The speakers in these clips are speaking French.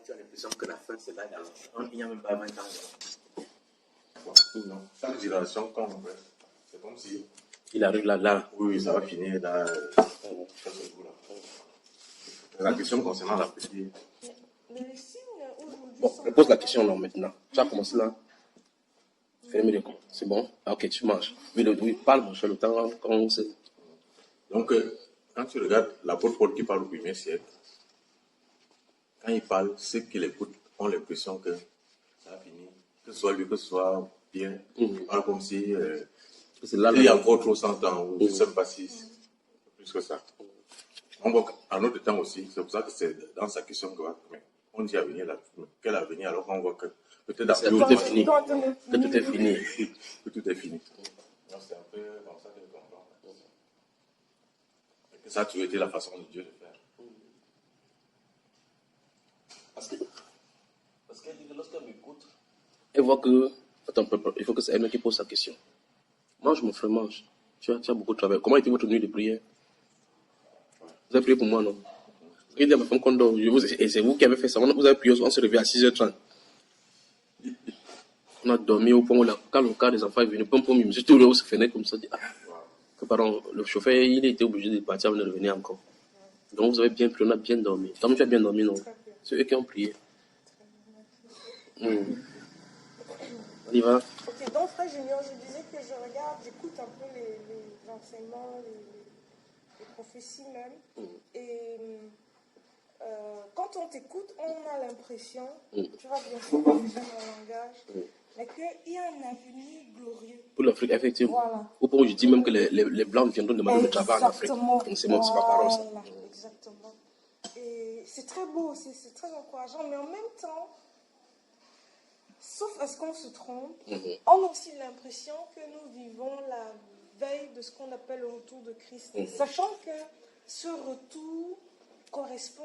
Tu as l'impression que la fin, c'est là, il n'y a même pas 20 ans. Non. Chaque génération, quand on fait, c'est comme si. Il arrive là. Oui, ça va finir là. La question concernant la petite. Mais les signes aujourd'hui. Bon, je pose la question là maintenant. Tu as commencé là. Fais-le mieux. C'est bon? Ok, tu manges. Oui, parle, mon cher, le temps quand on sait. Donc, quand tu regardes l'apôtre Paul qui parle au 1er siècle, quand il parle, ceux qui l'écoutent ont l'impression que ça a fini. Que ce soit lui, que ce soit bien. Il parle comme si là, il y a encore trop 100 ans, ou je ne sais pas si c'est plus que ça. On voit qu'en notre temps aussi, c'est pour ça que c'est dans sa question qu'on dit avenir là. Quel avenir alors qu'on voit que peut-être tout est fini. Que tout est fini. Que tout est fini. Donc c'est un peu comme ça que je comprends. Et que ça a toujours été la façon de Dieu de faire. Parce que lorsqu'elle m'écoute, elle voit que. Attends, il faut que c'est elle qui pose sa question. Mange, mon frère, mange. Tu as beaucoup de travail. Comment était votre nuit de prière? Vous avez prié pour moi, non? Il dit à ma femme qu'on dort. Et c'est vous qui avez fait ça. Vous avez prié, on s'est réveillé à 6h30. On a dormi au point où quand le cas des enfants est venu, je me suis tout se fenêtre comme ça. Que pardon, le chauffeur, il était obligé de partir avant de revenir encore. Donc vous avez bien prié, on a bien dormi. Comme tu as bien dormi, non? C'est eux qui ont prié. On y va. Ok, donc frère Junior, je disais que j'écoute un peu les enseignements, les prophéties même. Et quand on t'écoute, on a l'impression, tu vas bien sûr utiliser mon langage, mais qu'il y a un avenir glorieux. Pour l'Afrique, effectivement. Voilà. Au point où je dis même que les Blancs viendront demander le travail en Afrique. Donc c'est ma parole, ça. Exactement. Et c'est très beau aussi, c'est très encourageant, mais en même temps, sauf est-ce qu'on se trompe, on a aussi l'impression que nous vivons la veille de ce qu'on appelle le retour de Christ. Sachant que ce retour correspond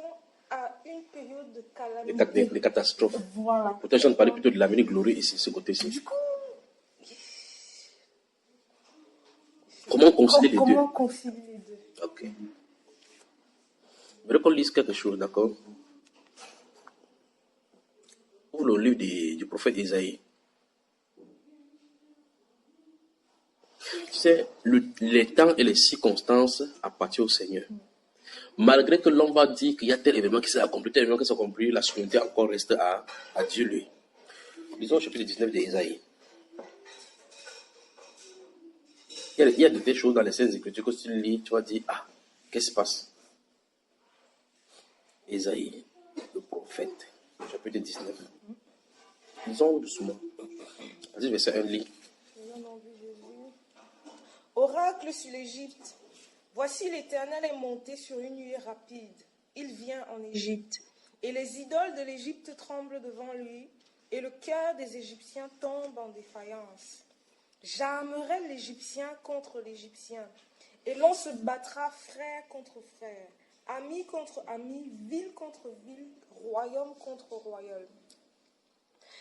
à une période de calamité. Des catastrophes. Voilà. Peut-être j'en parlais plutôt de l'avenir glorieux ici, ce côté-ci. Du coup, Comment concilier les deux? Comment concilier les deux? Ok. Mais qu'on lise quelque chose, d'accord? Ouvre le livre du prophète Isaïe. Tu sais, les temps et les circonstances appartiennent au Seigneur. Malgré que l'on va dire qu'il y a tel événement qui s'est accompli, tel événement qui s'est accompli, la souveraineté encore reste à Dieu, lui. Lisons le chapitre 19 d'Isaïe. Il y a des choses dans les Saintes Écritures que si tu lis, tu vas dire, qu'est-ce qui se passe? Isaïe, le prophète, chapitre 19. Lisons doucement. Vas-y, verset 1, lit. Oracle sur l'Égypte. Voici l'Éternel est monté sur une nuée rapide. Il vient en Égypte. Et les idoles de l'Égypte tremblent devant lui. Et le cœur des Égyptiens tombe en défaillance. J'armerai l'Égyptien contre l'Égyptien. Et l'on se battra frère contre frère. Ami contre ami, ville contre ville, royaume contre royaume.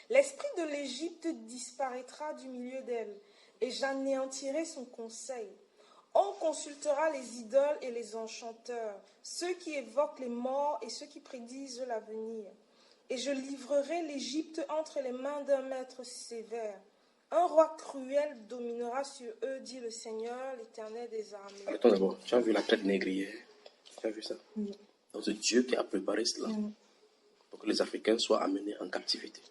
L'esprit de l'Égypte disparaîtra du milieu d'elle. Et j'anéantirai son conseil. On consultera les idoles et les enchanteurs, ceux qui évoquent les morts et ceux qui prédisent l'avenir. Et je livrerai l'Égypte entre les mains d'un maître sévère. Un roi cruel dominera sur eux, dit le Seigneur, l'Éternel des armées. Attends d'abord, tu as vu la traite négrière? Tu as vu ça? Oui. Donc c'est Dieu qui a préparé cela pour que les Africains soient amenés en captivité.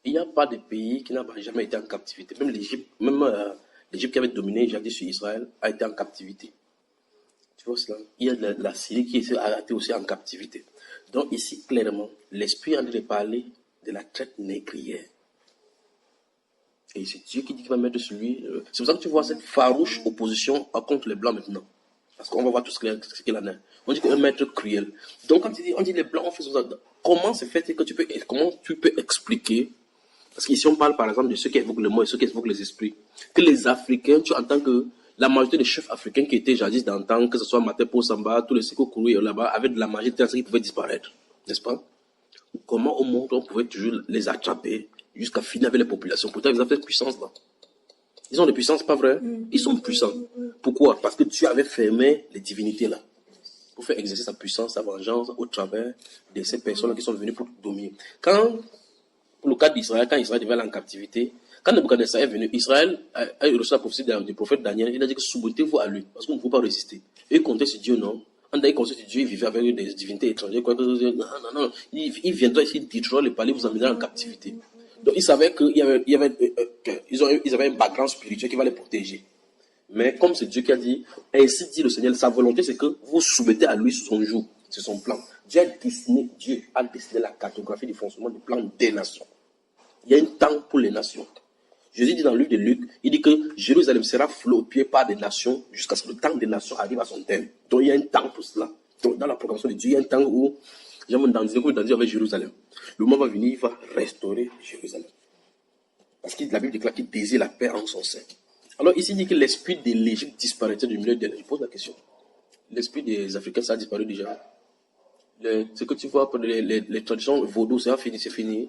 Il n'y a pas de pays qui n'a jamais été en captivité. Même l'Égypte qui avait dominé jadis sur Israël a été en captivité. Tu vois cela? Il y a la Syrie qui a été aussi en captivité. Donc ici, clairement, l'Esprit est en train de parler de la traite négrière. Et c'est Dieu qui dit qu'il va mettre sur lui. C'est pour ça que tu vois cette farouche opposition contre les Blancs maintenant. Parce qu'on va voir tout ce qu'il en a. On dit qu'un maître cruel. Donc quand on dit les Blancs, on fait ça. Comment se fait-il que comment tu peux expliquer? Parce qu'ici, on parle par exemple de ceux qui évoquent le mot et ceux qui évoquent les esprits. Que les Africains, tu entends que la majorité des chefs africains qui étaient jadis dans le temps, que ce soit Matepo Samba, tous les Seko Kourou là-bas, avaient de la magie de qui pouvaient disparaître. N'est-ce pas? Comment au monde on pouvait toujours les attraper jusqu'à finir avec les populations? Pourtant, ils ont cette puissance-là. Ils ont des puissances, pas vrai? Ils sont puissants. Pourquoi? Parce que Dieu avait fermé les divinités là. pour faire exercer sa puissance, sa vengeance au travers de ces personnes qui sont venues pour dominer. Quand, pour le cas d'Israël, quand Israël devait aller en captivité, quand Nebuchadnezzar est venu, Israël a reçu la prophétie du prophète Daniel. Il a dit que soumettez-vous à lui, parce qu'on ne peut pas résister. Et compter sur Dieu, non. En d'ailleurs, compter sur Dieu, il vivait avec des divinités étrangères. Non. Il viendra ici, il détruira le palais, vous emmènera en captivité. Donc, il savait qu'ils avaient un background spirituel qui va les protéger. Mais comme c'est Dieu qui a dit, ainsi dit le Seigneur, sa volonté, c'est que vous soumettez à lui sous son joug, c'est son plan. Dieu a dessiné la cartographie du fonctionnement du plan des nations. Il y a un temps pour les nations. Jésus dit dans le livre de Luc, il dit que Jérusalem sera foulée aux pieds par des nations jusqu'à ce que le temps des nations arrive à son terme. Donc il y a un temps pour cela. Donc dans la programmation de Dieu, il y a un temps où, j'aime dans Dieu avec Jérusalem. Le moment va venir, il va restaurer Jérusalem. Parce que la Bible déclare qu'il désire la paix en son sein. Alors ici, il dit que l'esprit de l'Égypte disparaîtrait du milieu d'elle. Je pose la question. L'esprit des Africains, ça a disparu déjà. Ce que tu vois pour les traditions vaudou, c'est fini.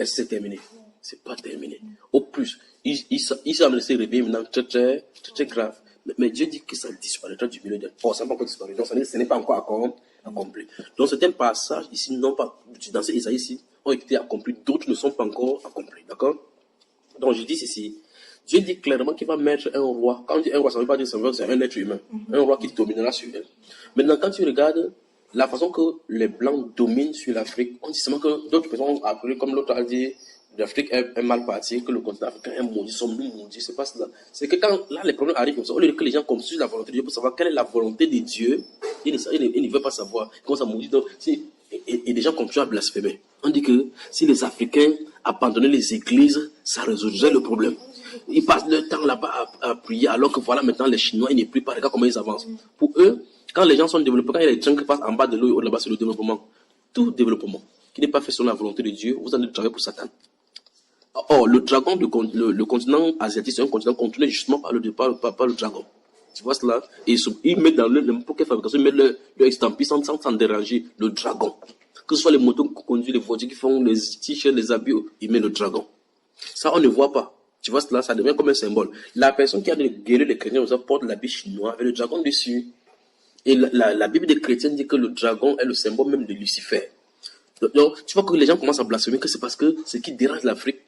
C'est terminé. C'est pas terminé. Au plus, ils sont laissés réveiller maintenant très grave. Mais Dieu dit que ça disparaîtra du milieu d'elle. Ça n'a pas encore disparu. Donc ce n'est pas encore accompli. Donc certains passages ici, non pas, dans ces Isaïe ici, ont été accomplis. D'autres ne sont pas encore accomplis. D'accord? Donc je dis ceci. Dieu dit clairement qu'il va mettre un roi. Quand on dit un roi, ça ne veut pas dire que c'est un être humain. Un roi qui dominera sur elle. Maintenant, quand tu regardes la façon que les Blancs dominent sur l'Afrique, on dit seulement que d'autres personnes ont appris, comme l'autre a dit, l'Afrique est mal partie, que le continent africain est maudit, sommes nous maudits. C'est pas cela. C'est que quand là, les problèmes arrivent comme ça, au lieu que les gens consultent la volonté de Dieu pour savoir quelle est la volonté de Dieu, ils ne veulent pas savoir. Ils commencent à maudire. Donc, et des gens continuent à blasphémer. On dit que si les Africains abandonnaient les églises, ça résoudrait le problème. Ils passent leur temps là-bas à prier, alors que voilà, maintenant les Chinois, ils ne prient pas. Regarde comment ils avancent. Pour eux, quand les gens sont développés, quand il y a des gens qui passent en bas de l'eau, là-bas, c'est le développement. Tout développement qui n'est pas fait selon la volonté de Dieu, vous allez travailler pour Satan. Or, le dragon, le continent asiatique, c'est un continent contrôlé justement par le dragon. Tu vois cela? Et ils mettent dans pour quelle fabrication, ils mettent leur estampille sans déranger le dragon. Que ce soit les motos qui conduisent, les voitures qui font les t-shirts, les habits, ils mettent le dragon. Ça, on ne voit pas. Tu vois cela, ça devient comme un symbole. La personne qui a guéri les chrétiens, on porte l'habit chinois avec le dragon dessus. Et la Bible des chrétiens dit que le dragon est le symbole même de Lucifer. Donc, tu vois que les gens commencent à blasphémer que c'est parce que ce qui dérange l'Afrique,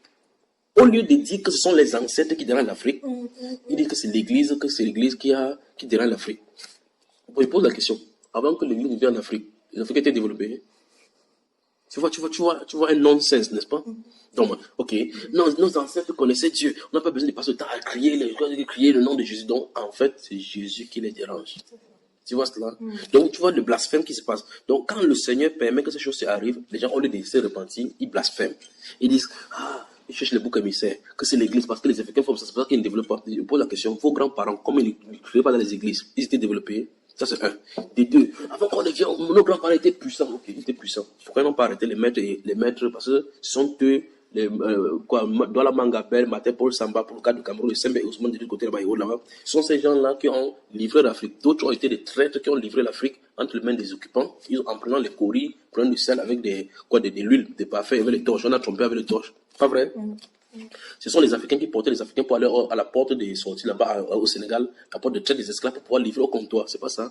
au lieu de dire que ce sont les ancêtres qui dérangent l'Afrique, ils disent que c'est l'Église qui dérange l'Afrique. Bon, je pose la question. Avant que l'Église vienne en Afrique, les Africains étaient développés. Tu vois un non-sens, n'est-ce pas? Donc, ok, nos ancêtres connaissaient Dieu. On n'a pas besoin de passer le temps à crier le nom de Jésus. Donc, en fait, c'est Jésus qui les dérange. Tu vois cela? Donc, tu vois le blasphème qui se passe. Donc, quand le Seigneur permet que ces choses arrivent, les gens, au lieu de se repentir, ils blasphèment. Ils disent, ils cherchent les boucs émissaires, que c'est l'église, parce que les Africains font ça, c'est pour ça qu'ils ne développent pas. Je pose la question, vos grands-parents, comment ils ne créaient pas dans les églises? Ils étaient développés? Ça, c'est un. Des deux, avant qu'on les vienne, nos grands-parents étaient puissants. Ok, ils étaient puissants. Pourquoi ils n'ont pas arrêté les maîtres, parce que ce sont eux, Douala Mangabel, Maté Paul Samba, pour le cas du Cameroun, et Sembe et Ousmane de l'autre côté là-bas, ce sont ces gens-là qui ont livré l'Afrique. D'autres ont été des traîtres qui ont livré l'Afrique entre les mains des occupants. Ils ont, en prenant les coris, prenant du sel avec de l'huile, des parfums, avec les torches. On a trompé avec les torches. Pas vrai? Ce sont les Africains qui portaient les Africains pour aller à la porte des sorties là-bas au Sénégal, la porte de traite des esclaves pour pouvoir livrer au comptoir. C'est pas ça?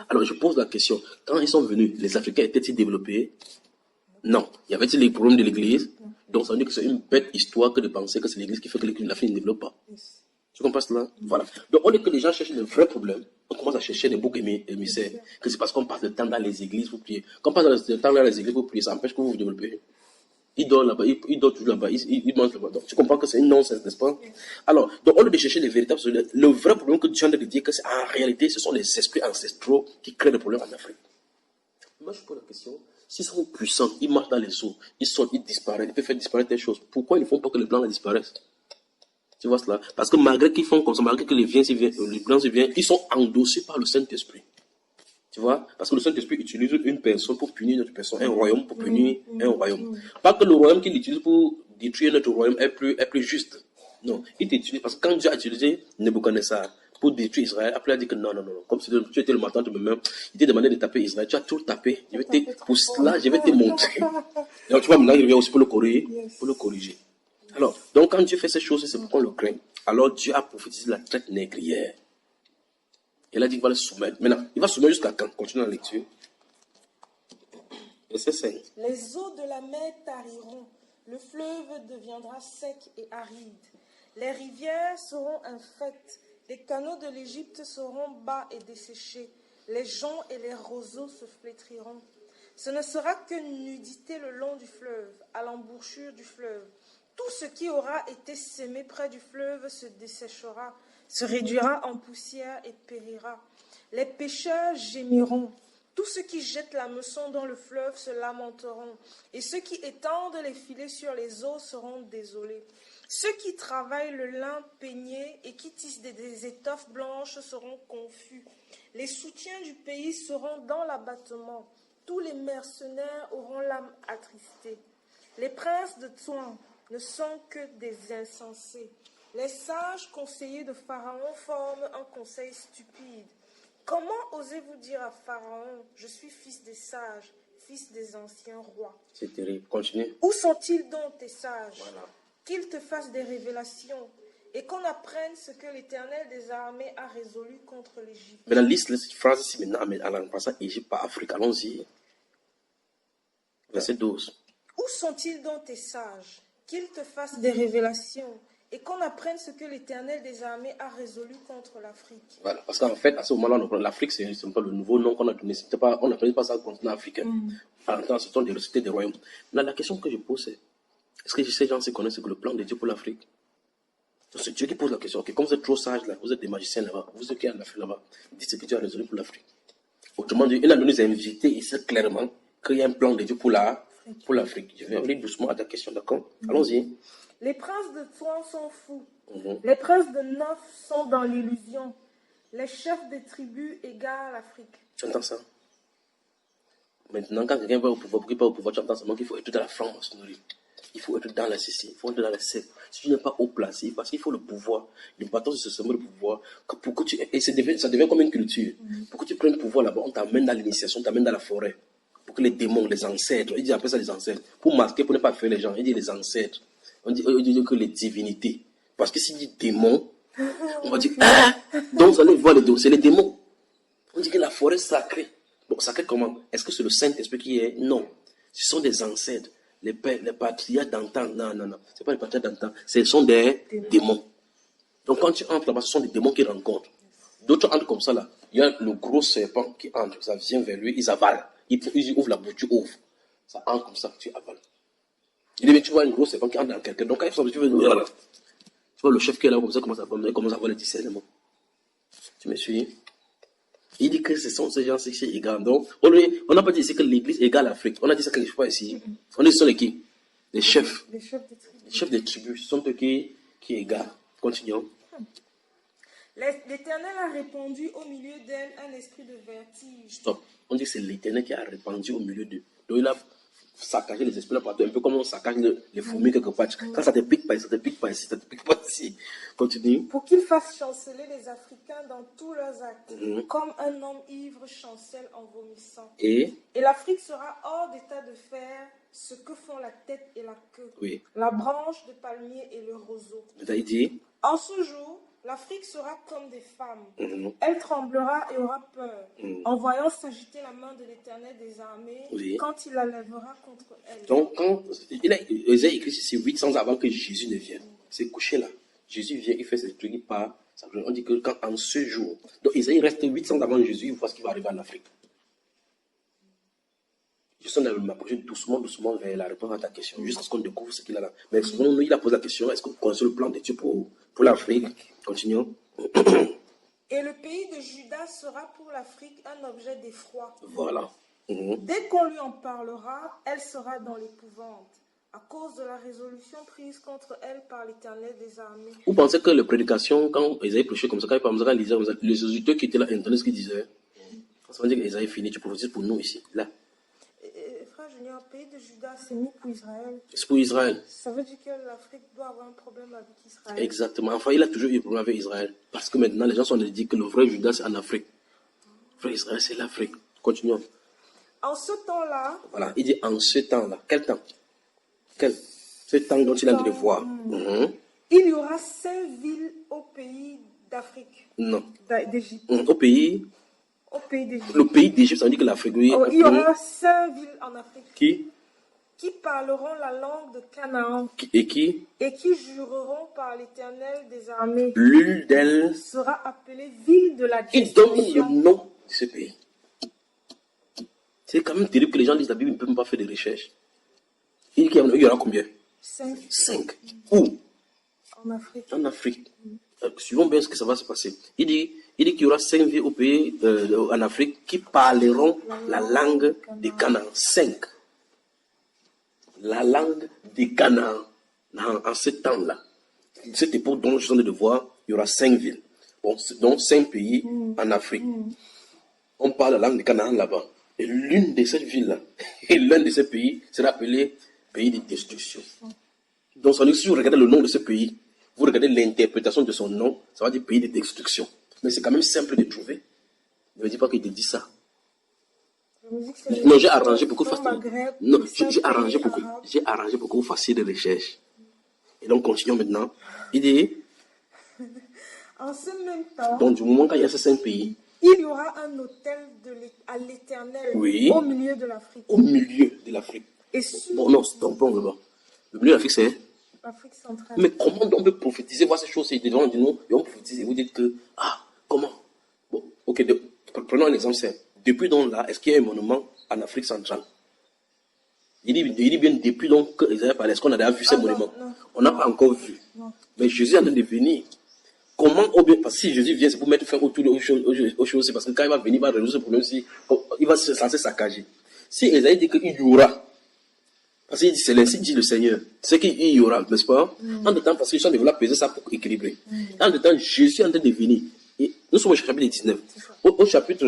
Alors je pose la question. Quand ils sont venus, les Africains étaient-ils développés? Non. Y avait-il les problèmes de l'église? Donc ça veut dire que c'est une bête histoire que de penser que c'est l'église qui fait que l'Afrique ne développe pas. Tu comprends cela? Voilà. Donc au lieu que les gens cherchent de vrais problèmes, on commence à chercher des boucs émissaires. Que c'est parce qu'on passe le temps dans les églises pour prier. Quand on passe le temps dans les églises pour prier, ça empêche que vous vous développez. Ils dorment là-bas, ils dorment toujours là-bas, ils mangent là-bas. Donc tu comprends que c'est une nonsense, n'est-ce pas? Alors, donc au lieu de chercher les véritables solutions, le vrai problème que Dieu a de dire que c'est en réalité, ce sont les esprits ancestraux qui créent des problèmes en Afrique. Moi, je pose la question. S'ils sont puissants, ils marchent dans les eaux, ils sortent, ils disparaissent, ils peuvent faire disparaître des choses. Pourquoi ils ne font pas que les blancs disparaissent? Tu vois cela? Parce que malgré qu'ils font comme ça, malgré que les blancs viennent, ils sont endossés par le Saint-Esprit. Tu vois? Parce que le Saint-Esprit utilise une personne pour punir une autre personne, un royaume pour punir un royaume. Pas que le royaume qu'il utilise pour détruire notre royaume est plus juste. Non, il t'utilise parce que quand Dieu a utilisé Nebuchadnezzar pour détruire Israël, après il a dit que non. Comme si tu étais le matin de même, il t'a demandé de taper Israël. Tu as tout tapé. Pour cela, je vais te montrer. Donc tu vois, maintenant il revient aussi pour le corriger. Alors, donc quand Dieu fait ces choses, c'est pour qu'on le craigne. Alors Dieu a prophétisé la traite négrière. Et là, il dit qu'il va le soumettre. Maintenant, il va soumettre jusqu'à quand? Continue la lecture. Verset 5. Les eaux de la mer tariront, le fleuve deviendra sec et aride. Les rivières seront infectes, les canaux de l'Égypte seront bas et desséchés. Les joncs et les roseaux se flétriront. Ce ne sera que nudité le long du fleuve, à l'embouchure du fleuve. Tout ce qui aura été semé près du fleuve se desséchera, se réduira en poussière et périra. Les pêcheurs gémiront. Tous ceux qui jettent la meçon dans le fleuve se lamenteront, et ceux qui étendent les filets sur les eaux seront désolés. Ceux qui travaillent le lin peigné et qui tissent des étoffes blanches seront confus. Les soutiens du pays seront dans l'abattement. Tous les mercenaires auront l'âme attristée. Les princes de Tsoan ne sont que des insensés. Les sages conseillers de Pharaon forment un conseil stupide. Comment osez-vous dire à Pharaon, je suis fils des sages, fils des anciens rois? C'est terrible. Continue. Où sont-ils donc tes sages? Voilà. Qu'ils te fassent des révélations et qu'on apprenne ce que l'Éternel des armées a résolu contre l'Égypte. Maintenant, liste cette phrase ici maintenant, en passant Égypte par Afrique. Allons-y. Verset 12. Où sont-ils donc tes sages? Qu'ils te fassent des révélations et qu'on apprenne ce que l'Éternel des armées a résolu contre l'Afrique. Voilà, parce qu'en fait, à ce moment-là, l'Afrique, c'est pas le nouveau nom qu'on a donné. Pas, on n'appelait pas ça le continent africain. Ce sont des cités des royaumes. Là, la question que je pose, c'est est-ce que ces gens se connaissent que le plan de Dieu pour l'Afrique? C'est Dieu qui pose la question. Okay, comme vous êtes trop sages là, vous êtes des magiciens là-bas, vous êtes qui en Afrique là-bas, dites ce que Dieu a résolu pour l'Afrique. Autrement dit, il a nous invité ici clairement qu'il y a un plan de Dieu pour l'Afrique. Je vais aller doucement à ta question, d'accord? Allons-y. Les princes de Tsoan sont fous. Les princes de Noph sont dans l'illusion. Les chefs des tribus égarent l'Afrique. Tu entends ça? Maintenant, quand quelqu'un va au pouvoir, pour qu'il va au pouvoir, tu entends seulement qu'il faut être dans la franc-maçonnerie. Il faut être dans la CC, il faut être dans la secte. Si tu n'es pas haut placé, parce qu'il faut le pouvoir, l'importance de ce sommet de pouvoir, pour que et ça devient comme une culture. Pour que tu prennes le pouvoir là-bas, on t'amène dans l'initiation, on t'amène dans la forêt. Pour que les démons, les ancêtres, il dit après ça les ancêtres, pour masquer, pour ne pas faire les gens, il dit les ancêtres. On dit que les divinités. Parce que s'il dit démons, on va dire, ah! Donc vous allez voir les démons, c'est les démons. On dit que la forêt sacrée. Bon, sacrée comment? Est-ce que c'est le Saint-Esprit qui est? Non. Ce sont des ancêtres. Les patriarches d'antan, non. Ce pas les patriarches d'antan, ce sont des démons. Donc quand tu entres là-bas, ce sont des démons qui rencontrent. D'autres entrent comme ça là. Il y a le gros serpent qui entre, ça vient vers lui, ils avalent. Ils ouvrent la bouche, tu ouvres. Ça entre comme ça, tu avales. Il dit, mais tu vois un gros serpent qui entre dans quelqu'un. Donc quand il tu veux, voilà. Tu vois le chef qui est là, comme ça, commence à avoir le discernement. Tu me suis? Il dit que ce sont ces gens qui sont égaux. Donc, on n'a pas dit ici que l'Église égale l'Afrique. On a dit ça quelque fois ici. On dit que ce sont les qui? Les chefs. Les chefs des tribus. Les chefs des tribus. Ce sont eux qui égalent. Continuons. L'Éternel a répandu au milieu d'elle un esprit de vertige. Stop. On dit que c'est l'Éternel qui a répandu au milieu d'eux. Donc il a saccagé les esprits là partout. Un peu comme on saccage les fourmis quelque part. Quand ça te pique pas ici, ça te pique pas ici, ça te pique pas ici. Continue. Pour qu'ils fassent chanceler les Africains dans tous leurs actes, comme un homme ivre chancelle en vomissant. Et l'Afrique sera hors d'état de faire ce que font la tête et la queue, oui. La branche de palmier et le roseau. Il dit, en ce jour, l'Afrique sera comme des femmes. Elle tremblera et aura peur, en voyant s'agiter la main de l'Éternel des armées, quand il la lèvera contre elle. Donc, quand Isaïe écrit ceci 800 ans avant que Jésus ne vienne, c'est couché là. Jésus vient, il fait ses trucs, il part. On dit que quand en ce jour, donc Isaïe reste 800 ans avant Jésus, il voit ce qui va arriver en Afrique. Je suis en train de m'approcher doucement vers la réponse à ta question, jusqu'à ce qu'on découvre ce qu'il a là. Mais souvent, nous, il a posé la question, est-ce qu'on connaît le plan de Dieu pour l'Afrique? Continuons. Et le pays de Juda sera pour l'Afrique un objet d'effroi. Voilà. Dès qu'on lui en parlera, elle sera dans l'épouvante, à cause de la résolution prise contre elle par l'Éternel des armées. Vous pensez que les prédications, quand Isaïe prêchait comme ça, quand il lisait comme ça, les auditeurs qui étaient là entendaient ce qu'il disait? Ça veut dire qu'Isaïe finit, tu prophétises pour nous ici, là. Frère Junior, le pays de Juda, c'est mis pour Israël. C'est pour Israël. Ça veut dire que l'Afrique doit avoir un problème avec Israël. Exactement. Enfin, il a toujours eu un problème avec Israël. Parce que maintenant, les gens sont en train de dire que le vrai Juda, c'est en Afrique. Le vrai Israël, c'est l'Afrique. Continuons. En ce temps-là... Voilà, il dit en ce temps-là. Quel temps? Ce temps dont il a de voir. Il y aura 5 villes au pays d'Afrique, Non. d'Égypte. Au pays, Au pays d'Égypte. le pays d'Égypte, ça veut dire que l'Afrique, oui. Oh, il y aura 5 villes en Afrique Qui parleront la langue de Canaan et qui et qui jureront par l'Éternel des armées. l'une d'elles, Sera appelée ville de la il donne le destruction. nom de ce pays. C'est quand même terrible que les gens lisent la Bible, ils ne peuvent même pas faire des recherches. Il dit qu'il y aura combien? 5 5. Où? en Afrique. En Afrique. Suivons bien ce que ça va se passer. Il dit qu'il y aura 5 villes au pays, en Afrique, qui parleront la langue des Canaan. 5. La langue des Canaan. En ce temps-là, cette époque dont je suis en train de voir, il y aura 5 villes. Bon, donc 5 pays en Afrique. On parle la langue des Canaan là-bas. Et l'une de ces villes-là, et l'un de ces pays, sera appelé pays de destruction. Donc, ça veut dire que si vous regardez le nom de ce pays, vous regardez l'interprétation de son nom, ça va dire pays de destruction. Mais c'est quand même simple de trouver. Ne me dis pas qu'il te dit ça. Je me dis que c'est Non, j'ai arrangé pour que vous au fassiez. Maghreb, Non, les cinq j'ai arrangé pays pour que arabes. vous fassiez des recherches. Et donc, continuons maintenant. Il dit, En ce même temps, donc, du moment qu'il y a ces 5 pays, il y aura un autel à l'Éternel Oui. au milieu de l'Afrique. au milieu de l'Afrique. Et sur Bon, non, stoppons là-bas. Le milieu de l'Afrique, c'est. l'Afrique centrale. Mais comment on peut prophétiser, voir ces choses, et devant nous, et on prophétise, et vous dites que, comment? Bon, ok, prenons un exemple simple. Depuis donc là, est-ce qu'il y a un monument en Afrique centrale? Il dit bien depuis donc qu'ils avaient parlé, est-ce qu'on a déjà vu ces non, monuments? non. On n'a pas encore vu. Non. Mais Jésus est en train de venir. Comment, parce que si Jésus vient, c'est pour mettre fin aux choses, c'est parce que quand il va venir, il va résoudre ce problème, il va se censé saccager. Si Esaïe dit qu'il y aura, parce qu'il dit, c'est l'ainsi dit le Seigneur, c'est qu'il y aura, n'est-ce pas? En même temps, parce qu'ils sont devenus peser ça pour équilibrer. En même temps, Jésus est en train de venir. Et nous sommes au chapitre 19. Au chapitre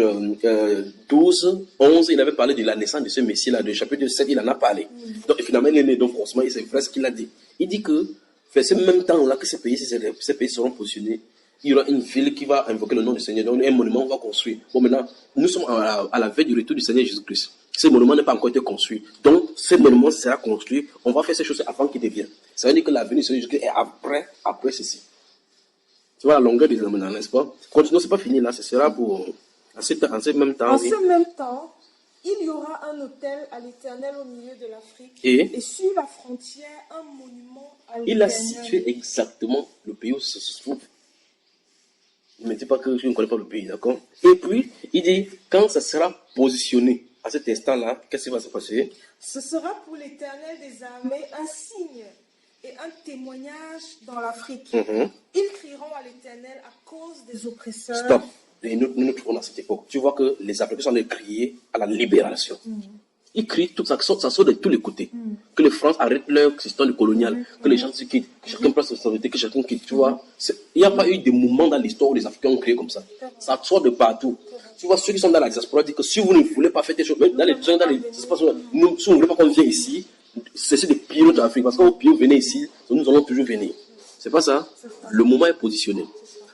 12, 11, il avait parlé de la naissance de ce Messie-là. Le chapitre 7, il en a parlé. Donc, finalement, il est né. Donc, forcément, c'est vrai ce qu'il a dit. Il dit que, c'est ce même temps-là que ces pays seront positionnés, il y aura une ville qui va invoquer le nom du Seigneur. Donc, un monument va construire. Bon, maintenant, nous sommes à la veille du retour du Seigneur Jésus-Christ. Ce monument n'a pas encore été construit. Donc, ce monument sera construit. On va faire ces choses avant qu'il devienne. Ça veut dire que la venue du Seigneur Jésus-Christ est après ceci. Tu vois la longueur des éléments, n'est-ce pas? Continuons, c'est pas fini là. Ce sera pour. En ce même temps. En ce même temps, il y aura un autel à l'Éternel au milieu de l'Afrique. Et sur la frontière, un monument à l'Éternel. il a situé exactement le pays où ça se trouve. Ne me dis pas que je ne connais pas le pays, d'accord? Et puis, il dit, quand ça sera positionné à cet instant-là, qu'est-ce qui va se passer? Ce sera pour l'Éternel des armées un signe et un témoignage dans l'Afrique. Ils crieront à l'Éternel à cause des oppresseurs. Stop. Et nous nous trouvons dans cette époque. Tu vois que les Africains sont en train de crier à la libération. Ils crient, ça sort de tous les côtés. Que les France arrêtent leur système colonial, que les gens se quittent, que chacun prenne sa responsabilité, que chacun quitte. Tu vois, il n'y a pas eu de moment dans l'histoire où les Africains ont crié comme ça. Ça sort de partout. Tu vois, ceux qui sont dans la diaspora disent que si vous ne voulez pas faire des choses, même dans les espaces, si vous ne voulez pas qu'on vienne ici, cessez de piller notre Afrique. Parce que quand vous venez ici, nous allons toujours venir. C'est pas ça? Le moment est positionné.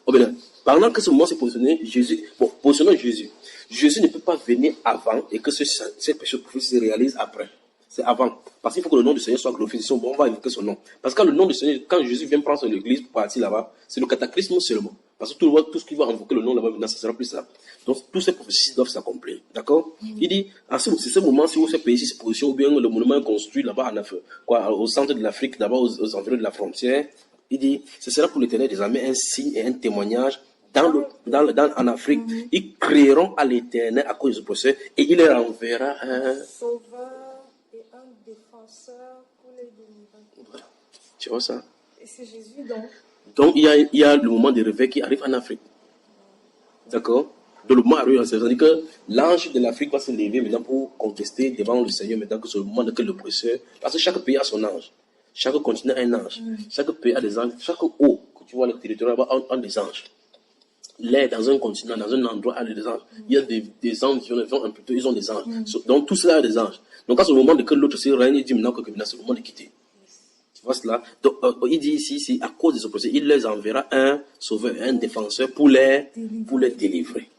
Oh, bien, pendant que ce moment s'est positionné, positionnons Jésus. Jésus ne peut pas venir avant et que cette prophétie se réalise après. C'est avant. Parce qu'il faut que le nom du Seigneur soit glorifié. Bon, on va évoquer son nom. Parce que le nom du Seigneur, quand Jésus vient prendre l'église pour partir là-bas, c'est le cataclysme seulement. Parce que tout ce qui va invoquer le nom là-bas, maintenant, ça sera plus ça. Donc, toutes ces prophéties doivent s'accomplir. D'accord? Il dit, c'est ce moment, si ce pays se positionne, ou bien le monument est construit là-bas, au centre de l'Afrique, d'abord aux environs de la frontière, il dit, ce sera pour l'Éternel des armées un signe et un témoignage en Afrique. Ils crieront à l'Éternel à cause du procès et il leur enverra un sauveur et un défenseur pour les délivrer. Voilà. Tu vois ça? Et c'est Jésus donc. Donc il y a le moment de réveil qui arrive en Afrique. D'accord? Donc le moment arrive, c'est-à-dire que l'ange de l'Afrique va se lever maintenant pour contester devant le Seigneur maintenant que c'est le moment de que l'oppresseur. Parce que chaque pays a son ange. Chaque continent a un ange. Chaque pays a des anges. Chaque eau, que tu vois le territoire là-bas, a des anges. L'air dans un continent, dans un endroit, a des anges. Il y a des anges qui ont un peu, ils ont des anges. Donc tout cela a des anges. Donc quand c'est le moment de que l'autre se règne, il dit maintenant que c'est le moment de quitter. Tu vois cela? Donc il dit ici, à cause des oppressés, il les enverra un sauveur, un défenseur pour les délivrer.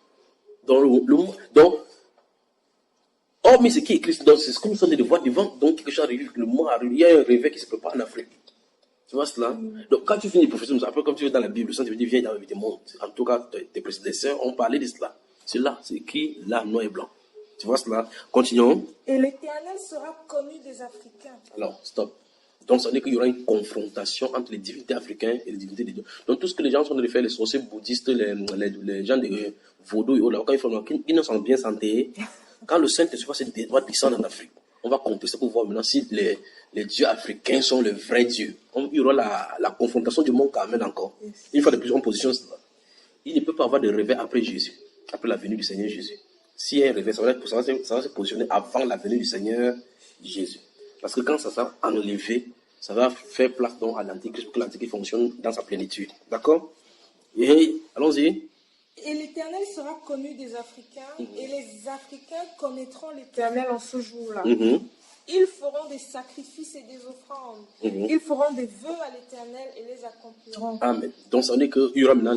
Mais ce qui est écrit, c'est ce que nous sommes de voir devant. Donc quelque chose arrive, le moment arrive, il y a un réveil qui se prépare en Afrique. Tu vois cela? Donc, quand tu finis les prophéties, après, comme tu veux dans la Bible, le Saint-Esprit dit, viens dans le monde. En tout cas, tes prédécesseurs ont parlé de cela. C'est là, c'est écrit là, noir et blanc. Tu vois cela? Continuons. Et l'Éternel sera connu des Africains. Alors, stop. Donc, ça veut dire qu'il y aura une confrontation entre les divinités africaines et les divinités des dieux. Donc, tout ce que les gens sont en train de faire, les sorciers bouddhistes, les gens de vaudou et autres, quand ils ne sont bien santé, quand le Saint-Esprit va descendre en Afrique, on va contester pour voir maintenant si les dieux africains sont les vrais dieux. Il y aura la confrontation du monde Carmel encore. Une fois de plus, on positionne cela. Il ne peut pas avoir de réveil après Jésus, après la venue du Seigneur Jésus. S'il y a un réveil, ça va se positionner avant la venue du Seigneur Jésus. Parce que quand ça sera enlevé, ça va faire place donc à l'Antichrist pour que l'Antichrist fonctionne dans sa plénitude. D'accord? Et allons-y. Et l'Éternel sera connu des Africains, et les Africains connaîtront l'Éternel en ce jour-là. Ils feront des sacrifices et des offrandes. Ils feront des vœux à l'Éternel et les accompliront. Amen. Donc, ça veut dire qu'il y aura maintenant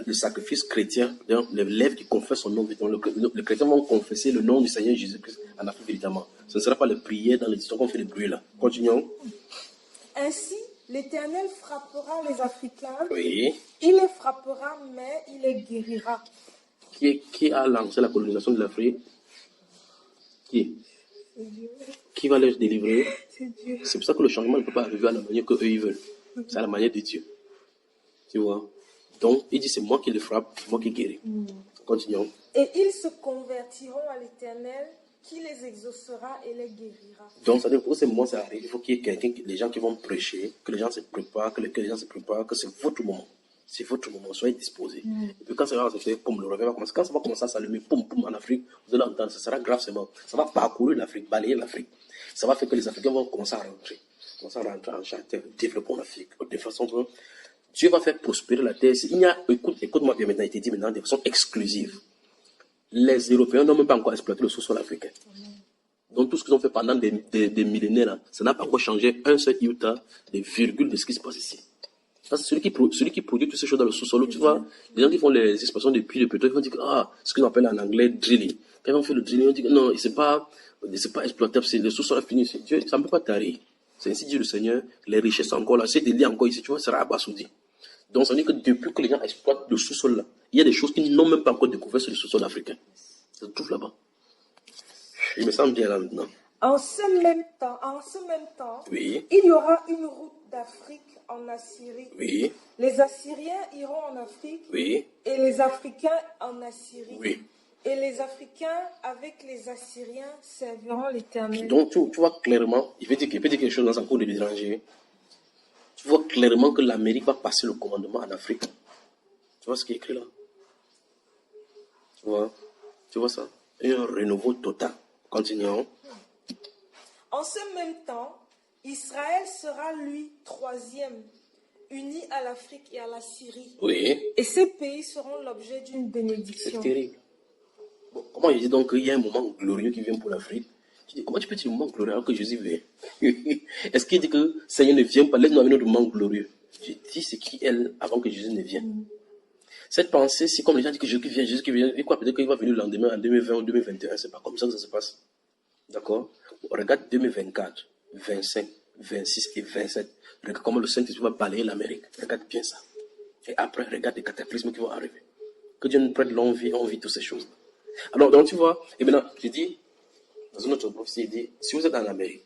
le sacrifice chrétien, les lèvres qui confessent son nom. Les chrétiens vont confesser le nom du Seigneur Jésus-Christ en Afrique, véritablement. Ce ne sera pas les prières dans les histoires qu'on fait les bruits là. Continuons. Ainsi, l'Éternel frappera les Africains. Oui. Il les frappera, mais il les guérira. Qui a lancé la colonisation de l'Afrique? Qui va les délivrer? C'est Dieu. C'est pour ça que le changement ne peut pas arriver à la manière qu'eux ils veulent. C'est à la manière de Dieu. Tu vois? Donc, il dit c'est moi qui les frappe, c'est moi qui guéris. Continuons. Et ils se convertiront à l'Éternel, qui les exaucera et les guérira. Donc, ça veut dire que pour que ces moments arrivent, il faut qu'il y ait quelqu'un, les gens qui vont prêcher, que les gens se préparent, que les gens se préparent, que c'est votre moment. C'est votre moment, soyez disposés. Et puis quand ça va se faire, comme le réveil va commencer, quand ça va commencer à s'allumer, poum, poum, en Afrique, vous allez entendre, ce sera grave, c'est bon. Ça va parcourir l'Afrique, balayer l'Afrique. Ça va faire que les Africains vont commencer à rentrer en charter, développer l'Afrique, de façon que Dieu va faire prospérer la terre. Il y a, écoute-moi bien maintenant, il était dit maintenant de façon exclusive. Les Européens n'ont même pas encore exploité le sous-sol africain. Donc tout ce qu'ils ont fait pendant des millénaires, là, ça n'a pas encore changé un seul iota des virgules de ce qui se passe ici. Parce que celui qui produit toutes ces choses dans le sous-sol, tu vois, les gens qui font les explorations de puits de pétrole, ils vont dire que, ce qu'on appelle en anglais drilling. Quand ils vont faire le drilling, ils vont dire que non, c'est pas exploitable, c'est le sous-sol fini. Dieu, ça ne peut pas tarir. C'est ainsi dit le Seigneur, les richesses sont encore là, c'est des liens encore ici, tu vois, ça sera abasourdi. Donc ça veut dire que depuis que les gens exploitent le sous-sol là, il y a des choses qu'ils n'ont même pas encore découvert sur le sous-sol africain. Ça se trouve là-bas. Je me sens bien là maintenant. En ce même temps, Oui. il y aura une route d'Afrique en Assyrie. Oui. Les Assyriens iront en Afrique. Oui. Et les Africains en Assyrie. Oui. Et les Africains, avec les Assyriens, serviront l'Éternel. Donc, tu vois clairement, il peut dire quelque chose dans son cours de l'étranger. Tu vois clairement que l'Amérique va passer le commandement en Afrique. Tu vois ce qui est écrit là? Tu vois ça? Un renouveau total. Continuons. En ce même temps, Israël sera, lui, troisième, uni à l'Afrique et à la Syrie. Oui. Et ces pays seront l'objet d'une bénédiction. C'est terrible. Bon, comment il dit donc qu'il y a un moment glorieux qui vient pour l'Afrique? Tu dis, comment tu peux dire un moment glorieux alors que Jésus vient? Est-ce qu'il dit que Seigneur ne vient pas, laisse-nous amener notre moment glorieux? Je dis ce qui est avant que Jésus ne vienne. Cette pensée, c'est comme les gens disent que Jésus qui vient, et quoi, peut-être qu'il va venir le lendemain en 2020 ou 2021, c'est pas comme ça que ça se passe. D'accord? Regarde 2024, 25, 26 et 27. Regarde comment le Saint-Esprit va balayer l'Amérique. Regarde bien ça. Et après, regarde les cataclysmes qui vont arriver. Que Dieu nous prête longue vie, on vit toutes ces choses. Alors, donc tu vois, et maintenant, j'ai dit, dans une autre prophétie, il dit, si vous êtes en Amérique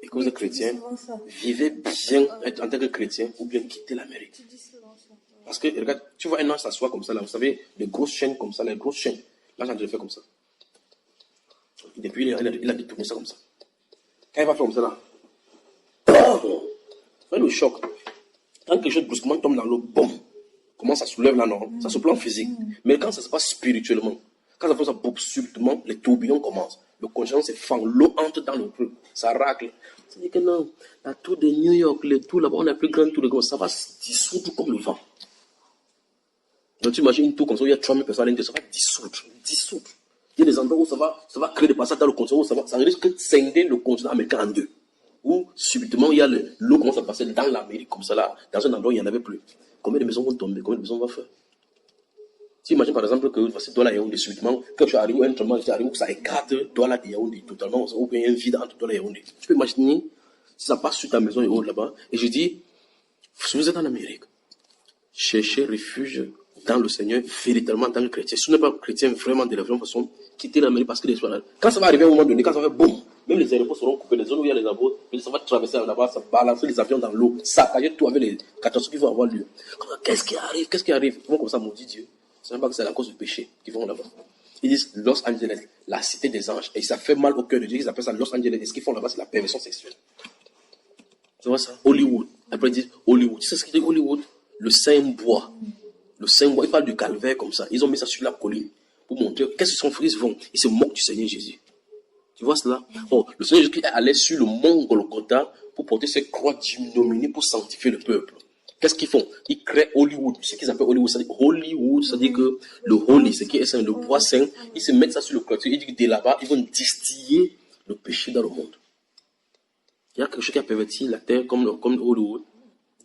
et que vous êtes chrétien, vivez bien en tant que chrétien ou bien quittez l'Amérique. Parce que, regarde, tu vois un ange s'asseoir comme ça, là, vous savez, les grosses chaînes comme ça, les grosses chaînes. L'ange a fait comme ça. Et depuis, il a détourné ça comme ça. Quand il va faire comme ça, là, c'est le choc. Quand quelque chose brusquement tombe dans l'eau, boum, comment ça soulève là, non? Ça se plan physique. Mais quand ça se passe spirituellement, quand ça fait ça, boum, subitement, les tourbillons commencent. Le conscience se fend, l'eau entre dans le creux, ça racle. Ça dit que non, la tour de New York, les tours là-bas, on a la plus grande tour de ça va se dissoudre comme le vent. Donc tu imagines une tour comme ça, où il y a 3000 personnes à l'intérieur, ça va dissoudre. Il y a des endroits où ça va créer des passages dans le continent, où ça risque de scinder le continent américain en deux. Où subitement, il y a l'eau commence à passer dans l'Amérique, comme ça là, dans un endroit où il n'y en avait plus. Combien de maisons vont tomber? Combien de maisons vont faire? Tu imagines par exemple que voici Douala et Yaoundé, subitement, quelque chose arrive, un tremblement arrive, où ça écarte Douala et Yaoundé totalement, ou bien il y a un vide entre Douala et Yaoundé. Tu peux imaginer si ça passe sur ta maison et autres là-bas. Et je dis, Si vous êtes en Amérique, cherchez refuge dans le Seigneur, véritablement en tant que chrétien. Si vous n'êtes pas chrétien vraiment de la vraie façon, quittez l'Amérique parce que les soins, quand ça va arriver à un moment donné, quand ça va faire boum, même les aéroports seront coupés, les zones où il y a les avions, ça va traverser là-bas, ça va balancer les avions dans l'eau, saccager tout avec les catastrophes qui vont avoir lieu. Qu'est-ce qui arrive? Qu'est-ce qui arrive? Ils vont comme ça maudire Dieu. C'est même pas que c'est à cause du péché qu'ils vont là-bas. Ils disent Los Angeles, la cité des anges. Et ça fait mal au cœur de Dieu. Ils appellent ça Los Angeles. Et ce qu'ils font là-bas, c'est la perversion sexuelle. Tu vois ça? Hollywood. Après, ils disent Hollywood. Tu sais ce qu'ils disent Hollywood? Le Saint bois. Le Saint bois. Ils parlent du calvaire comme ça. Ils ont mis ça sur la colline pour montrer qu'est-ce que son fils vont. Ils se moquent du Seigneur Jésus. Tu vois cela? Oh, le Seigneur Jésus est allé sur le mont Golgotha pour porter ses croix d'ignominie pour sanctifier le peuple. Qu'est-ce qu'ils font? Ils créent Hollywood. Ce qu'ils appellent Hollywood, c'est-à-dire Hollywood, c'est-à-dire que le holy, ce qui est saint, le bois saint, ils se mettent ça sur le clôture. Ils disent que dès là-bas, ils vont distiller le péché dans le monde. Il y a quelque chose qui a perverti la terre comme Hollywood.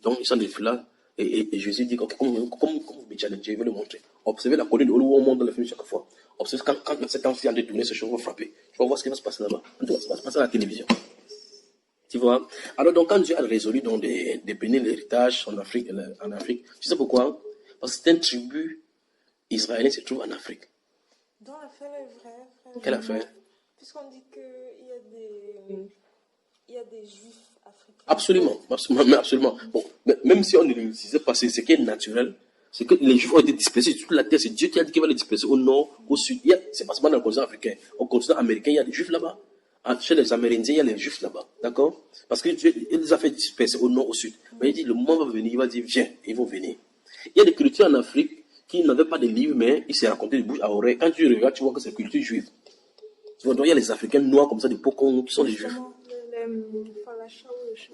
Donc, ils sont des là. Et Jésus dit, okay, comme vous me challengez, je vais le montrer. Observez la colline de Hollywood au monde dans le film chaque fois. Observez quand cet enfant vient de tourner, ce chose va frapper. Tu vas voir ce qui va se passer là-bas. Ça va se passer à la télévision. Tu vois? Alors, donc, quand Dieu a résolu donc, de bénir l'héritage en Afrique, tu sais pourquoi? Parce que c'est un tribut israélien qui se trouve en Afrique. Dans l'affaire est vraie, frère. Quelle affaire? Puisqu'on dit qu'il y a des juifs africains. Absolument. Bon, même si on ne l'utilisait pas, c'est ce qui est naturel. C'est que les juifs ont été dispersés sur toute la terre. C'est Dieu qui a dit qu'il va les disperser au nord, au sud. C'est pas seulement dans le continent africain. Au continent américain, il y a des juifs là-bas. Chez les Amérindiens, il y a les juifs là-bas. D'accord? Parce que Dieu il les a fait disperser au nord, au sud. Mais il dit, le moment va venir, il va dire, viens, ils vont venir. Il y a des cultures en Afrique qui n'avaient pas de livres, mais ils s'est raconté de bouche à oreille. Quand tu regardes, tu vois que c'est culture juive. Tu vois, donc il y a les Africains noirs comme ça, des Pocons, qui sont des juifs.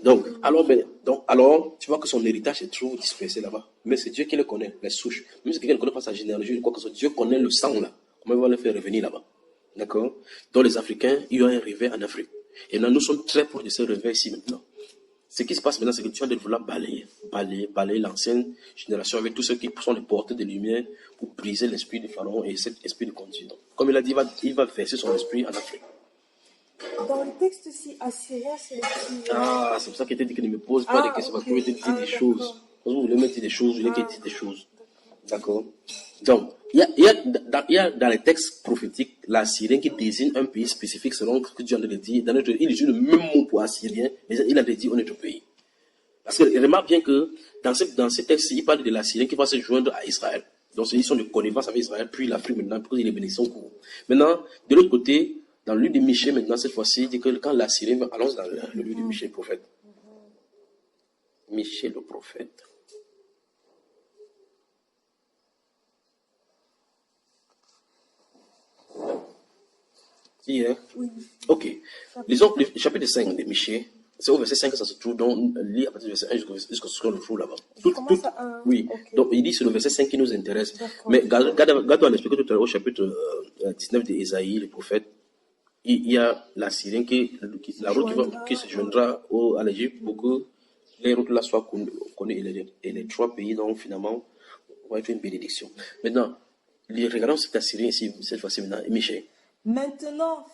Donc, alors, tu vois que son héritage se trouve dispersé là-bas. Mais c'est Dieu qui le connaît, les souches. Même si quelqu'un ne connaît pas sa généalogie, je crois que Dieu connaît le sang là. Comment il va le faire revenir là-bas? D'accord? Donc les Africains, il y a un réveil en Afrique. Et là, nous sommes très proches de ce réveil ici maintenant. Ce qui se passe maintenant, c'est que Dieu de vouloir balayer l'ancienne génération avec tous ceux qui sont les porteurs de lumière pour briser l'esprit du Pharaon et cet esprit de conduite. Comme il a dit, il va verser son esprit en Afrique. Dans le texte aussi, Assyrien, c'est le plus... Ah, c'est pour ça qu'il était dit qu'il ne me pose pas de questions, parce que vous voulez dire des choses. Vous voulez me dire des choses, vous voulez qu'il dise des choses. D'accord? Donc, il y a dans les textes prophétiques l'Assyrien qui désigne un pays spécifique selon ce que Dieu a dit. Il utilise le même mot pour Assyrien, mais il a dit un autre pays. Parce que remarque bien que dans ces textes, il parle de l'Assyrien qui va se joindre à Israël. Donc, ils sont de connivence avec Israël, puis l'Afrique maintenant, pour que les bénédictions courent. Maintenant, de l'autre côté, dans le livre de Michée, maintenant, cette fois-ci, il dit que quand l'Assyrien va, allons dans le livre de Michée, le prophète. Michée, le prophète. Oui. Ok. Lisons le chapitre 5 de Michée. C'est au verset 5 que ça se trouve. Donc, lit à partir du verset 1 jusqu'au second le jour là-bas. Oui. Okay. Donc, il dit c'est le verset 5 qui nous intéresse. Mais garde à l'esprit que tout à l'heure, au chapitre 19 d'Ésaïe, le prophète, il y a l'Assyrien la route qui se joindra à l'Égypte pour que les routes là soient connues et les trois pays, donc finalement, vont être une bénédiction. Maintenant, regardons cet Assyrien ici, cette fois-ci maintenant, Michée. Maintenant,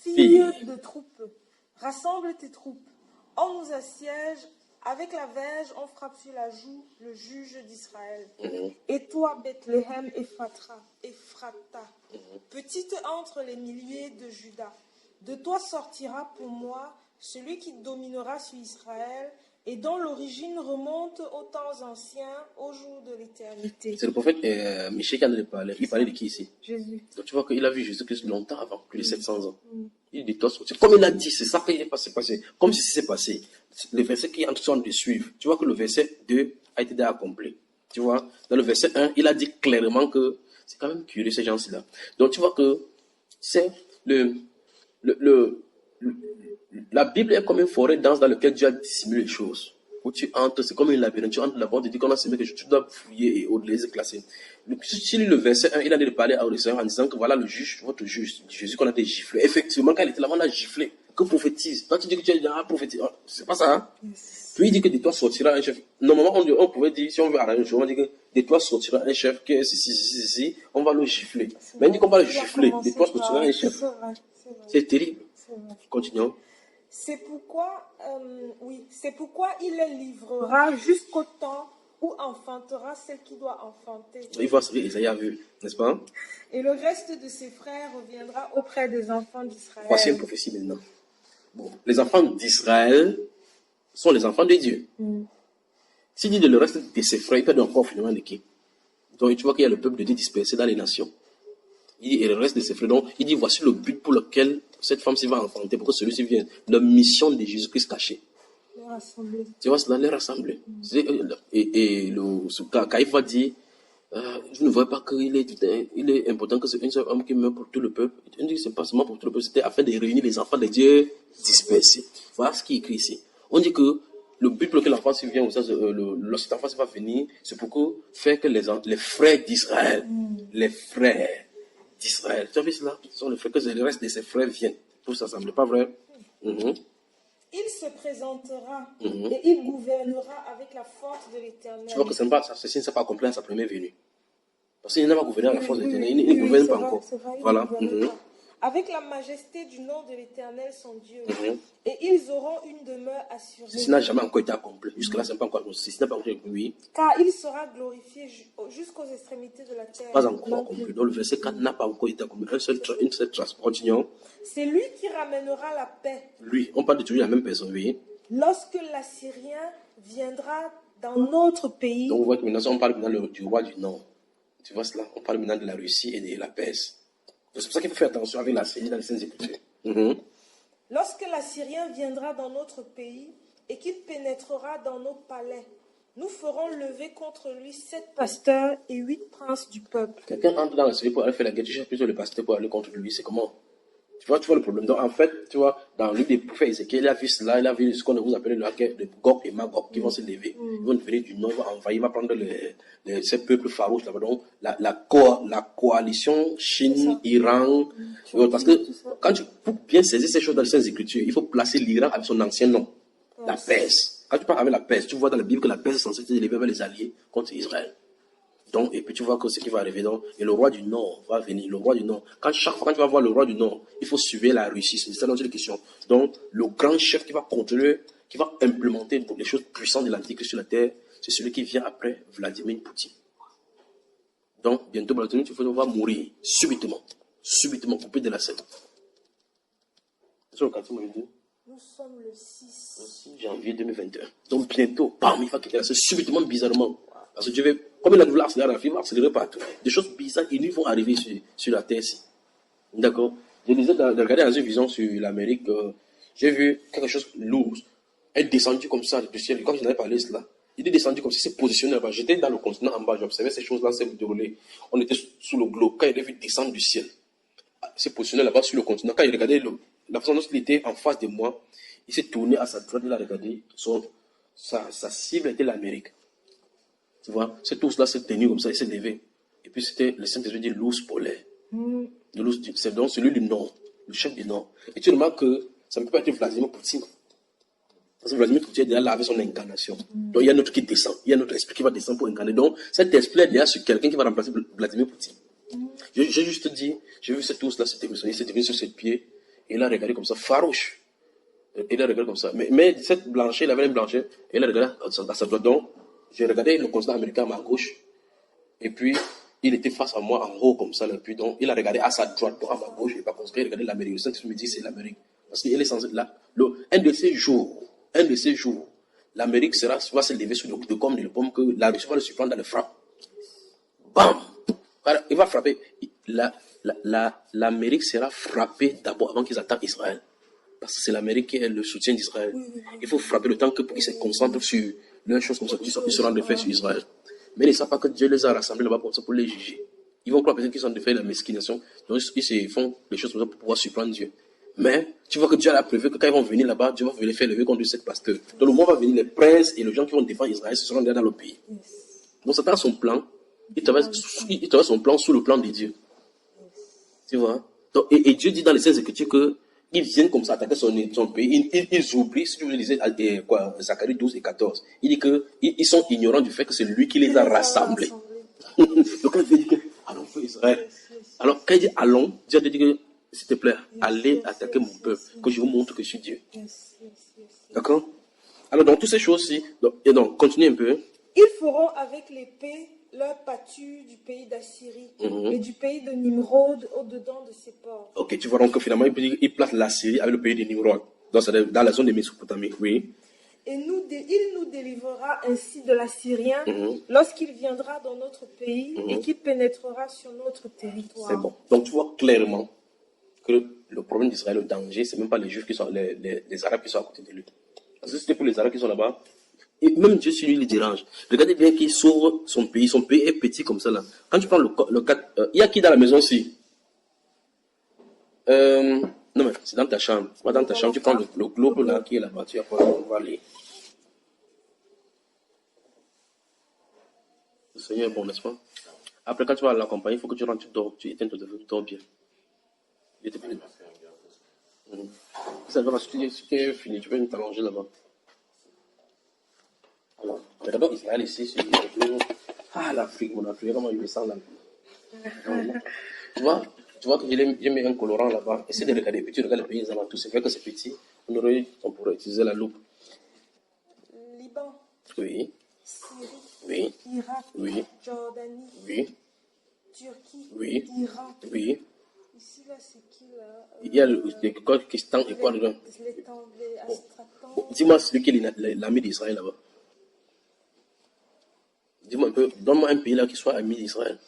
fille de troupes, rassemble tes troupes. On nous assiège, avec la verge, on frappe sur la joue le juge d'Israël. Et toi, Bethléem Ephrata, petite entre les milliers de Juda, de toi sortira pour moi celui qui dominera sur Israël et dont l'origine remonte aux temps anciens, au jour de l'éternité. C'est le prophète Michée qui en a parlé. Il parlait de qui ici? Jésus. Donc tu vois qu'il a vu Jésus-Christ longtemps avant, plus de 700 ans. Il dit, toi, comme il a dit, c'est ça qui est passé. Comme si c'est passé. Le verset qui est en train de suivre, tu vois que le verset 2 a été déjà accompli. Tu vois, dans le verset 1, il a dit clairement que c'est quand même curieux ces gens-là. Donc tu vois que c'est la Bible est comme une forêt dense dans laquelle Dieu a dissimulé les choses. Où tu entres, c'est comme un labyrinthe. Tu entres là-bas, tu dis qu'on a semé que tu dois fouiller et les classer. Si le verset 1, il a dit de parler à Seigneur en disant que voilà le juge, votre juge, Jésus qu'on a été giflé. Effectivement, quand il était là, on a giflé. Que prophétise. Toi, tu dis que tu es là, prophétise. C'est pas ça, hein? Puis il dit que de toi sortira un chef. Normalement, on pouvait dire, si on veut arranger, on dit que de toi sortira un chef qui est ceci, on va le gifler. Mais il dit qu'on va le gifler. De toi sortira un chef. C'est terrible. Continuons. C'est pourquoi il les livrera jusqu'au temps où enfantera celle qui doit enfanter. Il voit ce qu'Isaïe a vu, n'est-ce pas? Et le reste de ses frères reviendra auprès des enfants d'Israël. Voici une prophétie maintenant. Bon, les enfants d'Israël sont les enfants de Dieu. S'il dit de le reste de ses frères, il peut donc encore finalement de qui? Donc tu vois qu'il y a le peuple de Dieu dispersé dans les nations. Il dit, et le reste de ses frères. Donc il dit, voici le but pour lequel cette femme-ci va enfanter, pour que celui-ci vienne. La mission de Jésus-Christ caché. Les rassembler. Tu vois cela, les rassembler. Caïphe va dire, je ne vois pas qu'il est important que c'est un seul homme qui meurt pour tout le peuple. Il dit, c'est pas seulement pour tout le peuple, c'était afin de réunir les enfants de Dieu dispersés. Voilà ce qui est écrit ici. On dit que le but pour lequel l'enfant vient, lorsque l'enfant va venir, c'est pour faire que les frères d'Israël, les frères d'Israël, tu as vu cela? Ce sont les frères, que le reste de ses frères viennent pour s'assembler, pas vrai? Il se présentera et il gouvernera avec la force de l'Éternel. Tu vois que ceci ne s'est pas accompli à sa première venue. Parce qu'il n'a pas gouverné à la force de l'Éternel, il ne gouverne pas encore. Voilà. Avec la majesté du nom de l'Éternel, son Dieu. Et ils auront une demeure assurée. Ceci n'a jamais encore été accompli. Jusque-là, ce n'est pas encore accompli. Ceci n'a pas encore été accompli. Car il sera glorifié jusqu'aux extrémités de la terre. Pas encore accompli. Donc le verset 4 n'a pas encore été accompli. Une seule trace. Continuons. C'est lui qui ramènera la paix. Lui, on parle de toujours la même personne, oui. Lorsque l'Assyrien viendra dans notre pays. Donc vous voyez que maintenant, on parle maintenant du roi du Nord. Tu vois cela? On parle maintenant de la Russie et de la Perse. C'est pour ça qu'il faut faire attention avec la Syrie dans les Saintes Écritures. Lorsque l'Assyrien viendra dans notre pays et qu'il pénétrera dans nos palais, nous ferons lever contre lui 7 pasteurs et 8 princes du peuple. Quelqu'un entre dans la Syrie pour aller faire la guerre, tu cherches plutôt le pasteur pour aller contre lui, c'est comment? Tu vois le problème. Donc en fait, tu vois, dans le livre des prophètes Ézéchiel, il a vu cela, il a vu ce qu'on vous appelle la guerre de Gog et Magog qui vont se lever. Ils vont venir du nord, ils vont envahir, ils vont prendre ces peuples farouches là-bas. Donc la coalition Chine, Iran, parce que quand pour bien saisir ces choses dans les Saintes Écritures, il faut placer l'Iran avec son ancien nom, la Perse. Quand tu parles avec la Perse, tu vois dans la Bible que la Perse est censée s'élever vers les alliés contre Israël. Donc, et puis tu vois que ce qui va arriver, donc, et le roi du Nord va venir, le roi du Nord. Chaque fois que tu vas voir le roi du Nord, il faut suivre la Russie, c'est ça dans les questions. Donc, le grand chef qui va contrôler, qui va implémenter les choses puissantes de l'Antichrist sur la terre, c'est celui qui vient après Vladimir Poutine. Donc, bientôt, Vladimir Poutine va mourir subitement, coupé de la scène. C'est le quartier, Nous sommes le 6 janvier 2021. Donc, bientôt, bam, il va quitter la scène subitement, bizarrement. Parce que Dieu veut, comme il a voulu accélérer la vie, il va accélérer partout. Des choses bizarres qui nous vont arriver sur la terre-ci. D'accord? Je disais de regarder dans une vision sur l'Amérique, j'ai vu quelque chose de lourd. Elle est descendue comme ça du ciel. Quand je n'avais parlé cela, il est descendu comme si c'est positionné là-bas. J'étais dans le continent en bas, j'observais ces choses-là, c'est déroulé. On était sous le globe. Quand il a vu descendre du ciel, c'est positionné là-bas sur le continent. Quand il regardait la façon dont il était en face de moi, il s'est tourné à sa droite, il a regardé. Sa cible était l'Amérique. Tu vois, cet ours-là s'est tenu comme ça, il s'est levé. Et puis c'était, le Saint-Esprit dit l'ours polaire. C'est donc celui du Nord, le chef du Nord. Et tu remarques que ça ne peut pas être Vladimir Poutine. Parce que Vladimir Poutine a déjà lavé son incarnation. Donc il y a notre qui descend, il y a notre esprit qui va descendre pour incarner. Donc cet esprit est déjà sur quelqu'un qui va remplacer Vladimir Poutine. J'ai juste dit, j'ai vu cet ours-là s'est tenu sur ses pieds, et il a regardé comme ça, farouche. Il a regardé comme ça. Mais cette blanchée, il avait une blanchée, et il a regardé à sa droite. Donc, j'ai regardé le continent américain à ma gauche, et puis il était face à moi en haut comme ça, et puis donc il a regardé à sa droite, donc à ma gauche, et par contre il a regardé l'Amérique. Le Saint-Esprit me dit c'est l'Amérique, parce qu'il est censé là. Un de ces jours, l'Amérique va se lever sur le coup de comme de pomme que la Russie va le surprendre dans le frappe. Bam! Il va frapper. L'Amérique sera frappée d'abord avant qu'ils attaquent Israël, parce que c'est l'Amérique qui est le soutien d'Israël. Il faut frapper le temps pour qu'ils se concentrent sur leurs choses comme ça, qu'ils se rendent de faire sur Israël. Mais ils ne savent pas que Dieu les a rassemblés là-bas pour ça, pour les juger. Ils vont croire peut-être qu'ils sont de faire la mesquination, donc ils se font les choses comme ça pour pouvoir surprendre Dieu. Mais tu vois que Dieu a prévu que quand ils vont venir là-bas, Dieu va venir faire lever contre cette pasteur. Donc le moment va venir, les princes et les gens qui vont défendre Israël se seront déjà dans le pays. Donc Satan a son plan, il travaille son plan sous le plan de Dieu. Tu vois? Donc, et Dieu dit dans les Saintes Écritures que ils viennent comme ça attaquer son pays. Ils oublient, si tu disais Zacharie 12 et 14, il dit qu'ils sont ignorants du fait que c'est lui qui les a rassemblés. Donc quand il dit que allons faire Israël, alors quand il dit allons, Dieu dit que S'il te plaît, allez attaquer mon peuple, que je vous montre que je suis Dieu. D'accord? Alors, dans toutes ces choses-ci, donc, continue un peu. Ils feront avec l'épée leur pâture du pays d'Assyrie et du pays de Nimrod au-dedans de ses ports. Ok, tu vois donc que finalement, il place la Syrie avec le pays de Nimrod, dans la zone de Mésopotamie, oui. Et il nous délivrera ainsi de l'Assyrien lorsqu'il viendra dans notre pays et qu'il pénétrera sur notre territoire. C'est bon. Donc tu vois clairement que le problème d'Israël, le danger, c'est même pas les Juifs qui sont, les Arabes qui sont à côté de lui. Parce que c'était pour les Arabes qui sont là-bas. Et même Dieu, sur lui, il dérange. Regardez bien qu'il sauve son pays. Son pays est petit comme ça là. Quand tu prends le cas, il y a qui dans la maison ici? Non mais c'est dans ta chambre. Va dans ta chambre, tu prends le globe là qui est là-bas. Tu vas aller. Le Seigneur est bon, n'est-ce pas? Après, quand tu vas l'accompagner, il faut que tu rentres, tu dors, tu éteins ton téléphone, tu dors bien. Il était bien. Ça va, si tu es fini, tu peux t'allonger là-bas. Alors, regardons Israël ici, ah, l'Afrique, mon Afrique, comment il me sent là. Tu vois que j'ai mis un colorant là-bas. Essaye de regarder, puis tu regardes les pays alentours. C'est vrai que c'est petit. On pourrait utiliser la loupe. Liban. Oui. Syrie. Oui. Irak. Oui. Jordanie. Oui. Turquie. Oui. Iran. Oui. Ici, là, c'est qui, là? Il y a le Kurdistan et quoi dedans? Les Astrakhan. Bon, dis-moi celui qui est l'ami d'Israël là-bas. Dis-moi un peu, donne-moi un pays là qui soit ami d'Israël.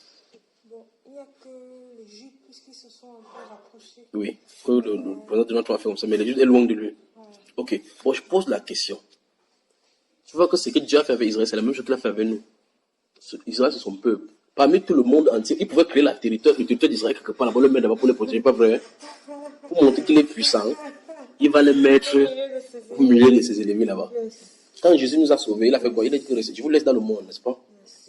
Bon, il n'y a que l'Égypte, puisqu'ils se sont un peu rapprochés. Oui, que le président de notre a fait comme ça, mais l'Égypte est loin de lui. Ok, bon, je pose la question. Tu vois que ce que Dieu a fait avec Israël, c'est la même chose qu'il a fait avec nous. Israël, c'est son peuple. Parmi tout le monde entier, il pouvait créer le territoire d'Israël quelque part là-bas, le mettre là-bas pour les protéger, pas vrai? Pour montrer qu'il est puissant, il va les mettre au milieu de ses ennemis là-bas. Quand Jésus nous a sauvés, il a fait quoi? Il a dit, je vous laisse dans le monde, n'est-ce pas?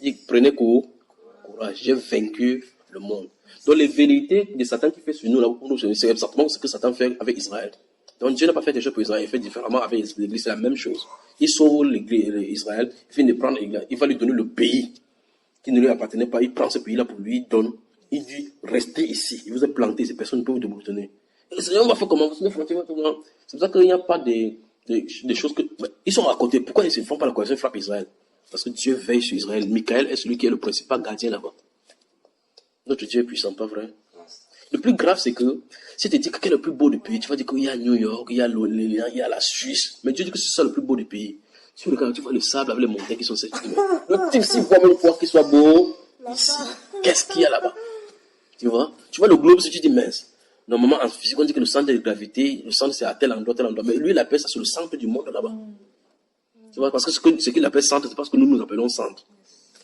Il dit, prenez courage, j'ai vaincu le monde. Donc les vérités de Satan qui fait sur nous, là, c'est exactement ce que Satan fait avec Israël. Donc Dieu n'a pas fait des choses pour Israël, il fait différemment avec l'Église, c'est la même chose. Il sauve Israël, il finit de prendre l'Église, il va lui donner le pays qui ne lui appartenait pas, il prend ce pays-là pour lui, il donne, il dit, restez ici, il vous a planté, ces personnes ne peuvent vous donner. Et le Seigneur va faire comment? C'est pour ça qu'il n'y a pas des choses que... Ils sont à côté, pourquoi ils ne font pas la coalition frappe Israël? Parce que Dieu veille sur Israël. Michael est celui qui est le principal gardien là-bas. Notre Dieu est puissant, pas vrai? Le plus grave, c'est que si tu dis quel est le plus beau du pays, tu vas dire qu'il y a New York, il y a la Suisse. Mais Dieu dit que c'est ça le plus beau du pays. Si tu regardes, tu vois le sable avec les montagnes qui sont cette. Le type, s'il voit même quoi qu'il soit beau, ici, qu'est-ce qu'il y a là-bas? Tu vois le globe, si tu dis mince. Normalement, en physique, on dit que le centre de gravité, le centre c'est à tel endroit. Mais lui, il appelle ça sur le centre du monde là-bas. Tu vois, parce que ce qu'il appelle centre, c'est parce que nous appelons centre.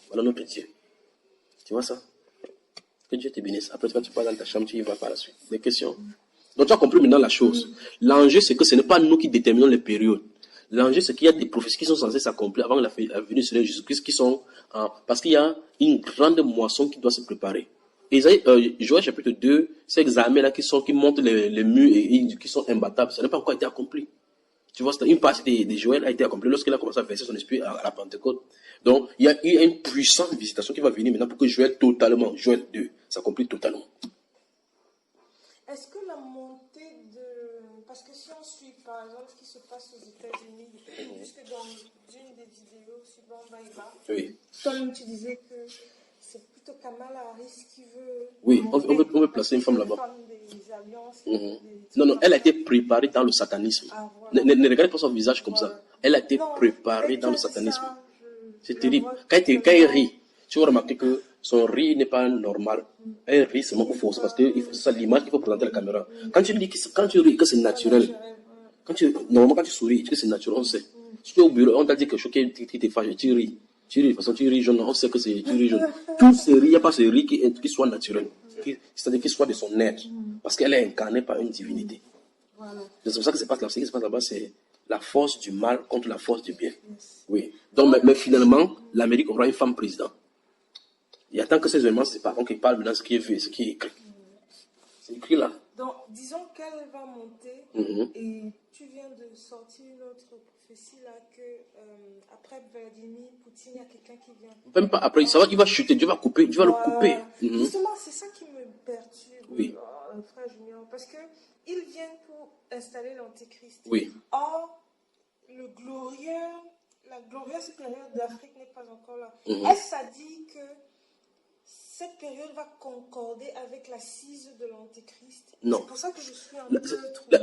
Voilà notre Dieu. Tu vois ça? Que Dieu te bénisse. Après, quand tu pars dans ta chambre, tu y vas par la suite. Des questions? Donc, tu as compris maintenant la chose. L'enjeu, c'est que ce n'est pas nous qui déterminons les périodes. L'enjeu, c'est qu'il y a des prophéties qui sont censées s'accomplir avant la venue de Jésus-Christ, qui sont parce qu'il y a une grande moisson qui doit se préparer. Joël chapitre 2, ces examens-là qui montent les murs et qui sont imbattables, ça n'a pas encore été accompli. Tu vois, une partie de Joël a été accomplie lorsqu'il a commencé à verser son esprit à la Pentecôte. Donc, il y a eu une puissante visitation qui va venir maintenant pour que Joël 2, s'accomplit totalement. Est-ce que la montée de... Parce que si on suit, par exemple, ce qui se passe aux États-Unis, jusque dans une des vidéos sur Bambaïba, oui. toi-même tu disais que c'est plutôt Kamala Harris qui veut... Oui, on veut placer une femme là-bas. Des alliances, Non, elle a été préparée dans le satanisme. Ah, voilà. Ne regardez pas son visage comme ça. Elle a été préparée dans le satanisme. C'est terrible. Quand elle rit, tu vas remarquer que son rire n'est pas normal. Elle rit seulement pour force, parce que c'est ça l'image qu'il faut présenter à la caméra. Quand tu ris que c'est naturel, normalement quand tu souris, que c'est naturel, on sait. Si tu es au bureau, on t'a dit quelque chose qui te fâche, tu ris. De toute façon, tu ris jaune, on sait que tu ris jaune. Tout ce rire, il n'y a pas ce rire qui soit naturel. C'est-à-dire qu'il soit de son être. Parce qu'elle est incarnée par une divinité. Voilà. C'est pour ça que ce qui se passe là-bas, c'est la force du mal contre la force du bien. Oui. Donc, mais finalement, l'Amérique aura une femme président. Il attend que ces éléments se séparent. Donc, il parle maintenant de ce qui est vu et ce qui est écrit. C'est écrit là. Donc, disons qu'elle va monter et tu viens de sortir une autre prophétie là que après Vladimir Poutine, il y a quelqu'un qui vient. Même pas après, ça va, il va chuter, Dieu va couper, Dieu va le couper. Justement, c'est ça qui me perturbe, Oui. frère Junior, parce qu'ils viennent pour installer l'antéchrist. Oui. Or, la glorieuse période d'Afrique n'est pas encore là. Est-ce ça dit que cette période va concorder avec l'assise de l'antéchrist? Non. C'est pour ça que je suis un peu troublée.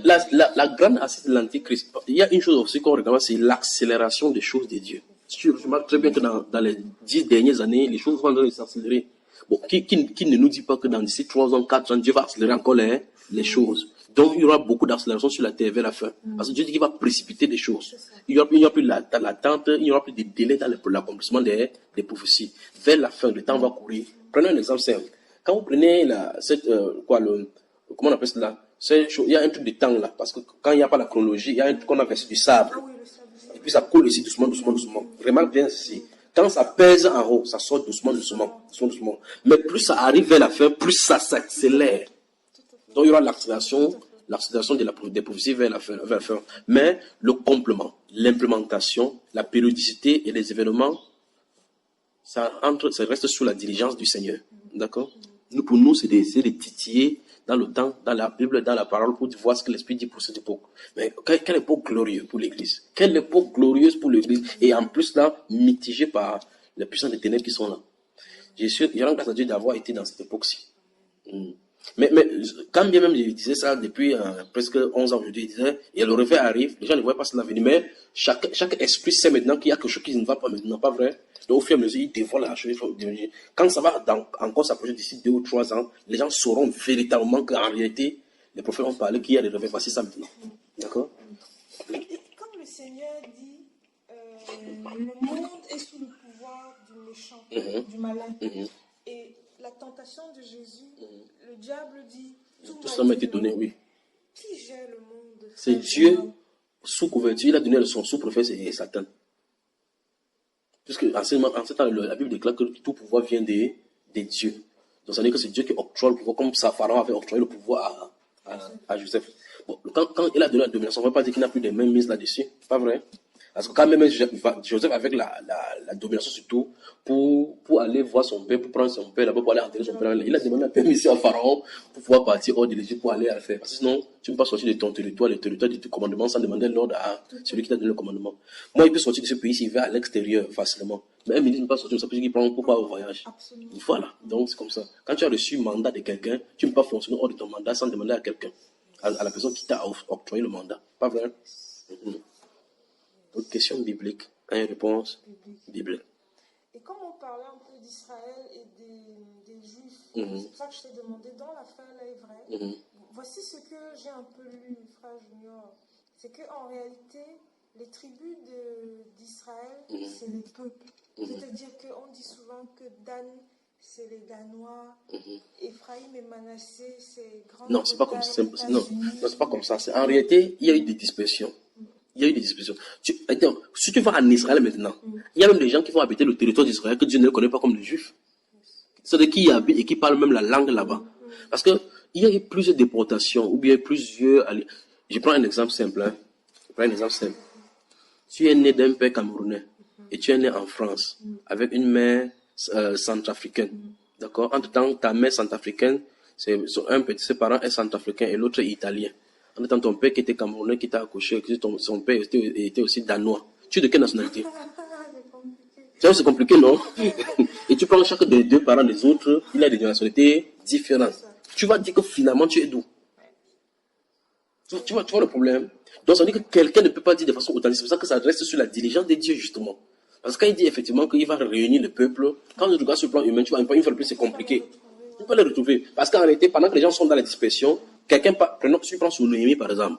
La grande assise de l'antéchrist, il y a une chose aussi qu'on regarde, c'est l'accélération des choses de Dieu. Je remarque très bien que dans les 10 dernières années, les choses vont en train de s'accélérer. Bon, qui ne nous dit pas que dans d'ici 3 ans, 4 ans, Dieu va accélérer encore les choses. Donc, il y aura beaucoup d'accélération sur la terre vers la fin. Parce que Dieu dit qu'il va précipiter des choses. Il n'y aura plus l'attente, il n'y aura plus de délai dans l'accomplissement des prophéties. Vers la fin, le temps va courir. Prenons un exemple simple. Quand vous prenez comment on appelle cela? Il y a un truc de temps là. Parce que quand il n'y a pas la chronologie, il y a un truc qu'on a versé du sable. Et puis ça coule ici doucement. Remarque bien ceci. Quand ça pèse en haut, ça sort doucement. Mais plus ça arrive vers la fin, plus ça s'accélère. Donc il y aura l'accélération des prophéties vers la fin. Mais le complément, l'implémentation, la périodicité et les événements, ça reste sous la diligence du Seigneur. D'accord? Pour nous, c'est de titiller dans le temps, dans la Bible, dans la parole, pour voir ce que l'Esprit dit pour cette époque. Mais quelle époque glorieuse pour l'Église. Quelle époque glorieuse pour l'Église. Et en plus, là, mitigée par les puissants des ténèbres qui sont là. Je rends grâce à Dieu d'avoir été dans cette époque-ci. Mais quand bien même je disais ça depuis presque 11 ans, je disais, et le réveil arrive, les gens ne voient pas cela venir, mais chaque esprit sait maintenant qu'il y a quelque chose qui ne va pas maintenant, pas vrai? Donc au fur et à mesure, il dévoile la chose. Quand ça va encore s'approcher d'ici 2 ou 3 ans, les gens sauront véritablement qu'en réalité, les prophètes ont parlé qu'il y a des réveils. Voici ça maintenant. D'accord? Et comme le Seigneur dit, le monde est sous le pouvoir du méchant, du malin. Et la tentation de Jésus, le diable dit, tout ça m'a été donné, oui. Qui gère le monde? C'est Dieu sous couverture. Il a donné son sous-prophète et Satan. Puisque en ce temps, la Bible déclare que tout pouvoir vient des dieux. Donc ça veut dire que c'est Dieu qui octroie le pouvoir, comme Pharaon avait octroyé le pouvoir à Joseph. Bon, quand il a donné la domination, on ne va pas dire qu'il n'a plus de main mise là-dessus. Pas vrai? Parce que quand même Joseph avec la domination surtout pour aller voir son père, pour prendre son père là-bas, pour aller enterrer son père, il a demandé la permission à Pharaon pour pouvoir partir hors de l'Égypte pour aller à le faire. Parce que sinon, tu ne peux pas sortir de ton territoire, le territoire de ton commandement sans demander l'ordre à celui qui t'a donné le commandement. Moi, il peut sortir de ce pays s'il va à l'extérieur facilement. Mais un ministre ne peut pas sortir de ce pays qu'il prend pour pas au voyage. Absolument. Voilà, donc c'est comme ça. Quand tu as reçu le mandat de quelqu'un, tu ne peux pas fonctionner hors de ton mandat sans demander à quelqu'un, à la personne qui t'a octroyé le mandat. Pas vrai? D'autres questions bibliques? Une réponse biblique. Et comme on parlait un peu d'Israël et des Juifs, c'est pour ça que je t'ai demandé, dans l'affaire là est vrai, voici ce que j'ai un peu lu, frère Junior, c'est qu'en réalité, les tribus d'Israël, c'est les peuples. C'est-à-dire qu'on dit souvent que Dan, c'est les Danois, Ephraïm et Manassé, c'est grand. Non, c'est pas comme ça. Non, c'est pas comme ça. En réalité, il y a eu des dispersions. Si tu vas en Israël maintenant, il y a même des gens qui vont habiter le territoire d'Israël que Dieu ne connaît pas comme les Juifs. C'est-à-dire qui y habitent et qui parlent même la langue là-bas. Parce qu'il y a eu plusieurs déportations, ou bien plusieurs... Je prends un exemple simple. Tu es né d'un père camerounais et tu es né en France avec une mère centrafricaine. D'accord? Entre-temps, ta mère centrafricaine, ses parents est centrafricain et l'autre est italien. En même temps, ton père qui était camerounais, qui t'a accouché, son père était aussi danois. Tu es de quelle nationalité? C'est compliqué, non? Et tu prends chaque des deux parents des autres, il a des nationalités différentes. Tu vas dire que finalement, tu es d'où? Tu vois le problème? Donc, ça veut dire que quelqu'un ne peut pas dire de façon authentique. C'est pour ça que ça reste sur la diligence des dieux, justement. Parce que quand il dit effectivement qu'il va réunir le peuple, quand tu regardes sur le plan humain, tu vois, une fois de plus, c'est compliqué. Tu ne peux pas les retrouver. Parce qu'en réalité, pendant que les gens sont dans la dispersion, si tu prends sur Néhémie, par exemple,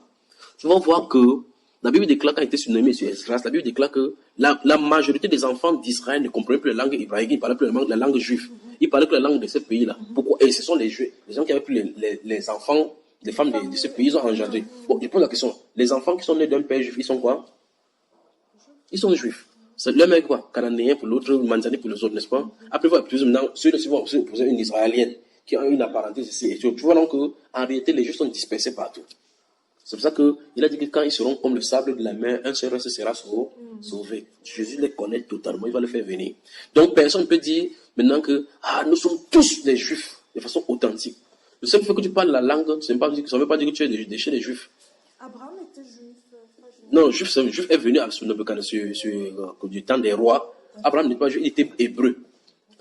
tu vas voir que la Bible déclare, quand il était sur Néhémie et sur Esdras, la Bible déclare que la majorité des enfants d'Israël ne comprenaient plus la langue hébraïque, ils ne parlaient plus la langue juive. Ils parlaient que la langue de ce pays-là. Pourquoi? Et ce sont les Juifs, les gens qui avaient plus les enfants, les femmes de ce pays, ils ont engendré. Bon, je pose la question. Les enfants qui sont nés d'un père juif, ils sont quoi? Ils sont juifs. C'est le mec quoi? Cananéen pour l'autre, Manzani pour les autres, n'est-ce pas? Après, vous plus maintenant, ceux-là vont aussi épouser une Israélienne. qui ont une apparenté ici. Et tu vois donc qu'en réalité, les Juifs sont dispersés partout. C'est pour ça qu'il a dit que quand ils seront comme le sable de la mer, un seul reste sera sauvé. Jésus les connaît totalement, il va les faire venir. Donc personne ne peut dire maintenant que nous sommes tous des Juifs de façon authentique. Le seul fait que tu parles la langue, ça ne veut pas dire que tu es chez les Juifs. Abraham était juif. Non, juif est venu du temps des rois. Abraham n'était pas juif, il était hébreu.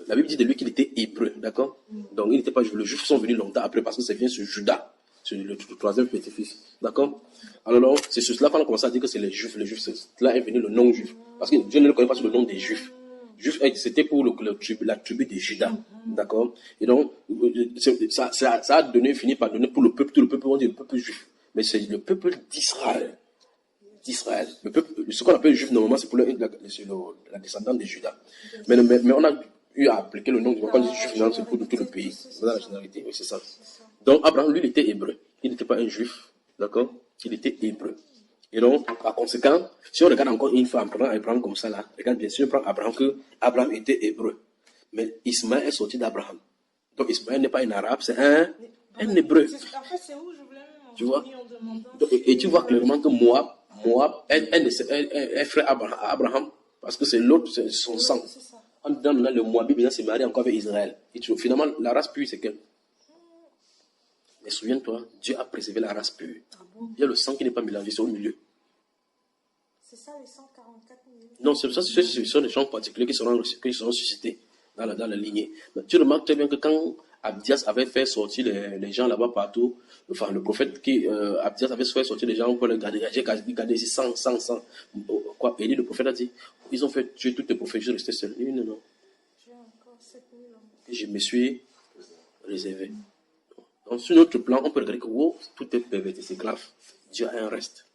La Bible dit de lui qu'il était hébreu, d'accord? Donc il n'était pas juif. Les Juifs sont venus longtemps après parce que ça vient sur Judas. C'est le troisième petit-fils. D'accord? Alors, c'est sur cela qu'on a commencé à dire que c'est les Juifs. Les Juifs, là est venu le nom juif. Parce que Dieu ne le connaît pas sous le nom des Juifs. Juif, c'était pour la tribu de Judas. D'accord? Et donc, ça a fini par donner pour le peuple, tout le peuple, on dit le peuple juif. Mais c'est le peuple d'Israël. Le peuple, ce qu'on appelle juif, normalement, c'est pour la descendante de Judas. Mais on a eu à appliquer le nom du quand on dit juif, c'est pour tout le pays. Dans la généralité, oui, c'est ça. Donc, Abraham, lui, il était hébreu. Il n'était pas un juif, d'accord? Il était hébreu. Et donc, par conséquent, si on regarde encore une fois, en prenant Abraham comme ça, là, regarde bien, si on prend Abraham, que Abraham était hébreu. Mais Ismaël est sorti d'Abraham. Donc, Ismaël n'est pas un arabe, c'est un hébreu. En fait, c'est où je voulais tu vois? Et tu vois clairement que Moab est frère à Abraham, parce que c'est l'autre, c'est son sang. En disant maintenant, le Moabite s'est marié encore avec Israël. Et finalement, la race pure, c'est quelle? Mais souviens-toi, Dieu a préservé la race pure. Il y a le sang qui n'est pas mélangé, c'est au milieu. C'est ça les 144 millions? Non, c'est ça, ce sont des gens particuliers qui seront suscités dans la lignée. Mais tu remarques très bien que quand Abdias avait fait sortir les gens là-bas partout, enfin le prophète Abdias avait fait sortir les gens pour les garder, j'ai gardé ici 100. Quoi, Élie, le prophète a dit, ils ont fait tuer tous les prophètes, je restais seul. Il dit non. J'ai encore 7000 hommes. Et je me suis réservé. Donc, sur notre plan, on peut regarder que tout est perverti, c'est grave. Dieu a un reste.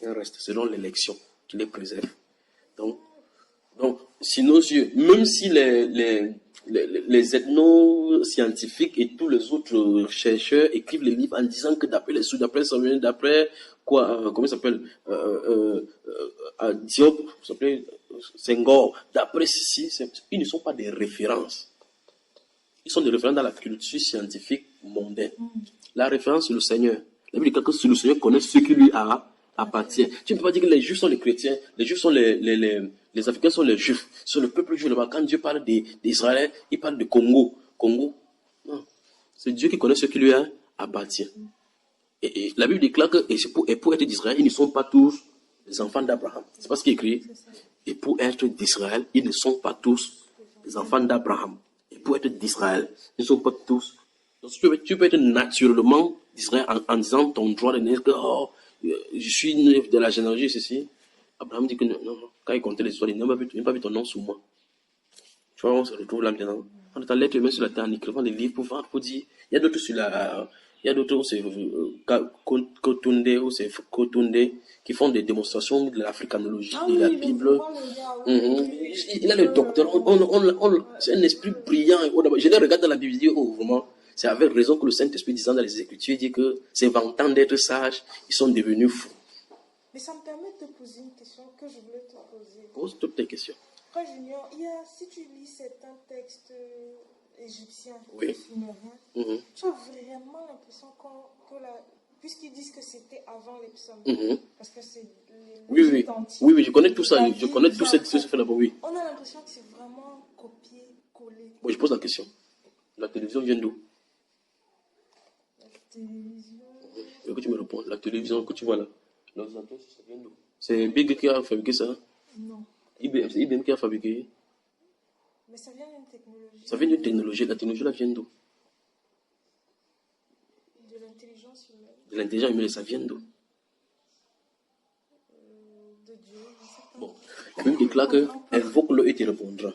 Un reste, selon l'élection qui les préserve. Donc, si nos yeux, même si les ethno-scientifiques et tous les autres chercheurs écrivent les livres en disant que d'après Samuel, d'après quoi, comment ça s'appelle, Diop, ça s'appelle Senghor, d'après ceci, ils ne sont pas des références. Ils sont des références dans la culture scientifique mondaine. La référence, c'est le Seigneur. La Bible dit que le Seigneur connaît ce qui lui appartient. Tu ne peux pas dire que les Juifs sont les chrétiens, les Juifs sont les Africains sont les Juifs. Sur le peuple juif là-bas, quand Dieu parle d'Israël, il parle de Congo. Non. C'est Dieu qui connaît ce qui lui appartient. Et la Bible déclare que pour être d'Israël, ils ne sont pas tous les enfants d'Abraham. C'est pas ce qui est écrit. Et pour être d'Israël, ils ne sont pas tous les enfants d'Abraham. Et pour être d'Israël, ils ne sont pas tous. Donc, tu peux être naturellement d'Israël en disant ton droit de naître que je suis né de la généalogie, ceci. Abraham dit que non. Quand il comptait les histoires, il n'a pas vu ton nom sous moi. Tu vois, on se retrouve là maintenant. On est en lettres les mains sur la terre en écrivant des livres pour dire. Il y a d'autres sur la. Il y a d'autres, c'est Kotunde ou c'est Kotunde qui font des démonstrations de l'africanologie, de la Bible. Il a le docteur. C'est un esprit brillant. Je les regarde dans la Bible et dis, vraiment. C'est avec raison que le Saint-Esprit disant dans les Écritures, il dit que c'est vantant d'être sages, ils sont devenus fous. Mais ça me permet de te poser une question que je voulais te poser. Pose toutes tes questions. Frère Junior, si tu lis certains textes égyptiens, sumériens, tu as vraiment l'impression puisqu'ils disent que c'était avant les psaumes, parce que c'est oui, je connais tout ça, je connais tout ce fait là-bas, oui. On a l'impression que c'est vraiment copié-collé. Bon, je pose la question. La télévision vient d'où? Et que tu me réponds, la télévision que tu vois là, l'ordinateur, ça vient d'où? C'est Big qui a fabriqué ça? Non. C'est IBM qui a fabriqué? Mais ça vient d'une technologie. Ça vient d'une technologie. La technologie là vient d'où? De l'intelligence humaine. De l'intelligence humaine, ça vient d'où? De Dieu. Bon, la Bible déclare que invoque-le et te répondra.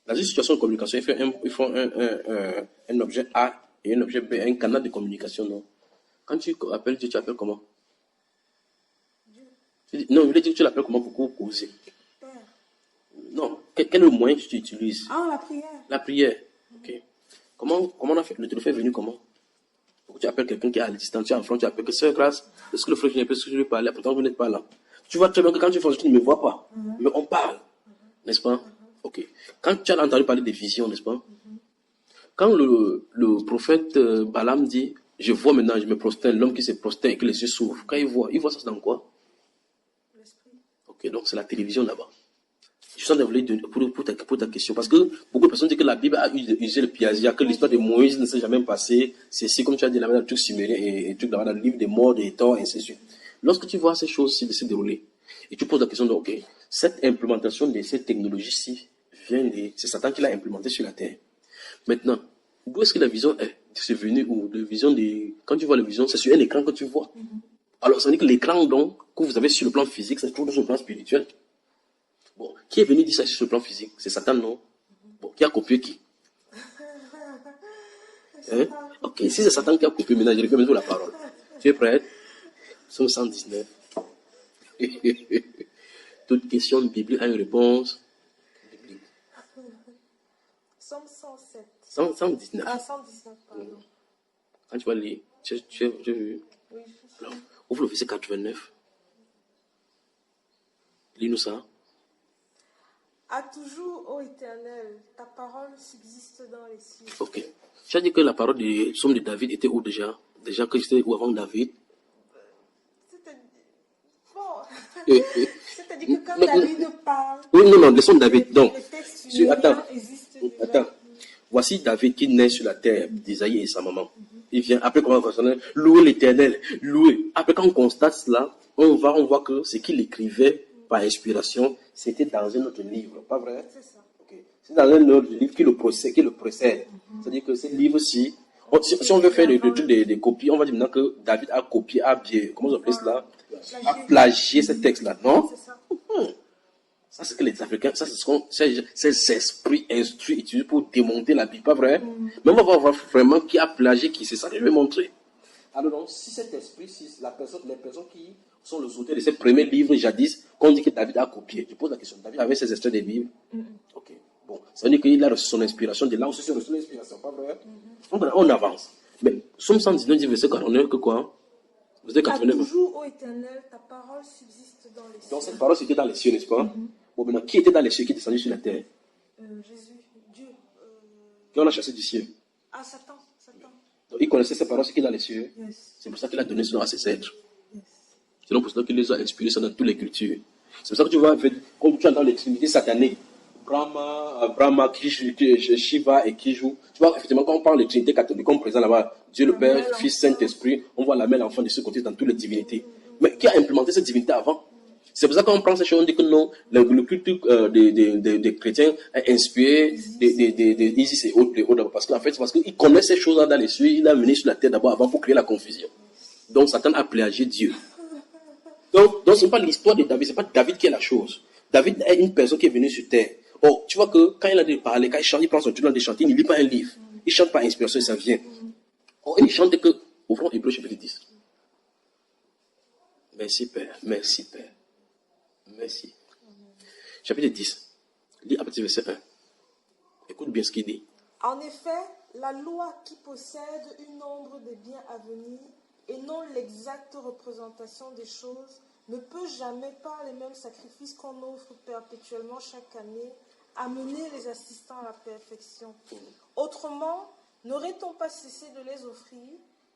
Dans une situation de communication, ils font un objet A et un objet B, un canal de communication, non? Quand tu appelles Dieu, tu appelles comment? Dieu. Non, il veut dire que tu l'appelles comment pour causer? Père. Non, quel est le moyen que tu utilises? La prière. La prière, ok. Comment on a fait? Le téléphone est venu comment? Pourquoi tu appelles quelqu'un qui est à la distance, tu es en front, tu appelles que Sœur Grâce, est-ce que le frère vient, est-ce que je lui parler? Pourtant, vous n'êtes pas là. Tu vois très bien que quand tu fais, tu ne me vois pas, mais on parle, n'est-ce pas? Ok. Quand tu as entendu parler des visions, n'est-ce pas? Quand le prophète Balaam dit, je vois maintenant, je me prosterne, l'homme qui se prosterne et que les yeux s'ouvrent, quand il voit ça dans quoi? L'esprit. Ok, donc c'est la télévision là-bas. Je suis en train de pour ta question, parce que beaucoup de personnes disent que la Bible a usé le plagiat, que l'histoire de Moïse ne s'est jamais passée. C'est comme tu as dit là-bas dans le truc sumérien et truc là-bas dans le livre des morts, des torts, et ainsi de suite. Lorsque tu vois ces choses-ci se dérouler, et tu poses la question de, ok, cette implémentation de cette technologie-ci c'est Satan qui l'a implémentée sur la terre. Maintenant, d'où est-ce que la vision est? C'est venu où? La vision quand tu vois la vision, c'est sur un écran que tu vois. Alors, ça veut dire que l'écran, donc, que vous avez sur le plan physique, c'est toujours sur le plan spirituel. Bon, qui est venu dire ça sur le plan physique? C'est Satan, non? Bon, qui a copié qui? Hein? Ok, si c'est Satan qui a copié, maintenant je réfère maintenant la parole. Tu es prêt? Psaume 119. Toute question biblique a une réponse biblique. Psaume 107. 119. Ah, 119, pardon. Quand tu vas lire, tu as vu? Oui, Alors, ouvre le verset 89. Lis-nous ça. À toujours, ô Éternel, ta parole subsiste dans les cieux. Ok. Tu as dit que la parole du psaume de David était où déjà? Déjà que c'était où avant David? C'est-à-dire que quand David parle, oui, non, laissons David. Donc, le texte attends. Voici David qui naît sur la terre d'Isaïe et sa maman. Il vient, après comment on va louer l'Éternel, louer. Après quand on constate cela, on voit que ce qu'il écrivait par inspiration, c'était dans un autre livre, pas vrai? C'est ça. Okay. C'est dans un autre livre qui le précède. C'est-à-dire que ce livre-ci, si on veut faire le truc des copies, on va dire maintenant que David a copié, comment on appelle cela? A plagié ce texte-là, non? C'est ça. Ça, c'est que les Africains, ça, c'est ces esprits instruits utilisés pour démonter la Bible, pas vrai? Mais on va voir vraiment qui a plagié, qui c'est ça que je vais montrer. Alors donc, si cet esprit, si les personnes qui sont les auteurs de ces premiers livres jadis, qu'on dit que David a copié, je pose la question, David avait ses extraits des Bibles? Ok, bon, ça veut dire qu'il a reçu son inspiration de là aussi, c'est reçu l'inspiration, pas vrai? On avance. Mais, Psaume 119 dit verset 49 que quoi? Verset 49. Toujours, ô Éternel, ta parole subsiste dans les cieux. Donc cette parole c'était dans les cieux, n'est-ce pas? Bon, maintenant, qui était dans les cieux, qui est descendu sur la terre? Jésus, Dieu. Qui on a chassé du ciel? Ah, Satan. Donc, il connaissait ses paroles, ce qui est dans les cieux. Yes. C'est pour ça qu'il a donné ce nom à ses êtres. Yes. C'est donc pour ça qu'il les a inspirés ça dans toutes les cultures. C'est pour ça que tu vois, comme tu entends les trinités sataniques, Brahma, Shiva et Kiju. Tu vois, effectivement, quand on parle de Trinité catholique, on présente là-bas Dieu le Père, Fils, Saint-Esprit, on voit la mère, l'enfant de ce côté dans toutes les divinités. Mais qui a implémenté cette divinité avant? C'est pour ça qu'on prend ces choses, on dit que non, le culte des chrétiens est inspiré d'Isis et autres, parce qu'en fait, c'est parce qu'il connaît ces choses-là dans les cieux, il a mené sur la terre d'abord avant pour créer la confusion. Donc Satan a plagié Dieu. Donc ce n'est pas l'histoire de David, ce n'est pas David qui est la chose. David est une personne qui est venue sur terre. Oh, tu vois que quand il a de parler, quand il chante, il prend son truc dans des chants, il ne lit pas un livre. Il chante par inspiration et ça vient. Oh, il chante que, ouvrons Hébreux chapitre 10. Merci Père, merci Père. Merci. Chapitre 10. Lis à partir du verset 1. Écoute bien ce qu'il dit. En effet, la loi qui possède une ombre des biens à venir et non l'exacte représentation des choses ne peut jamais, par les mêmes sacrifices qu'on offre perpétuellement chaque année, amener les assistants à la perfection. Autrement, n'aurait-on pas cessé de les offrir?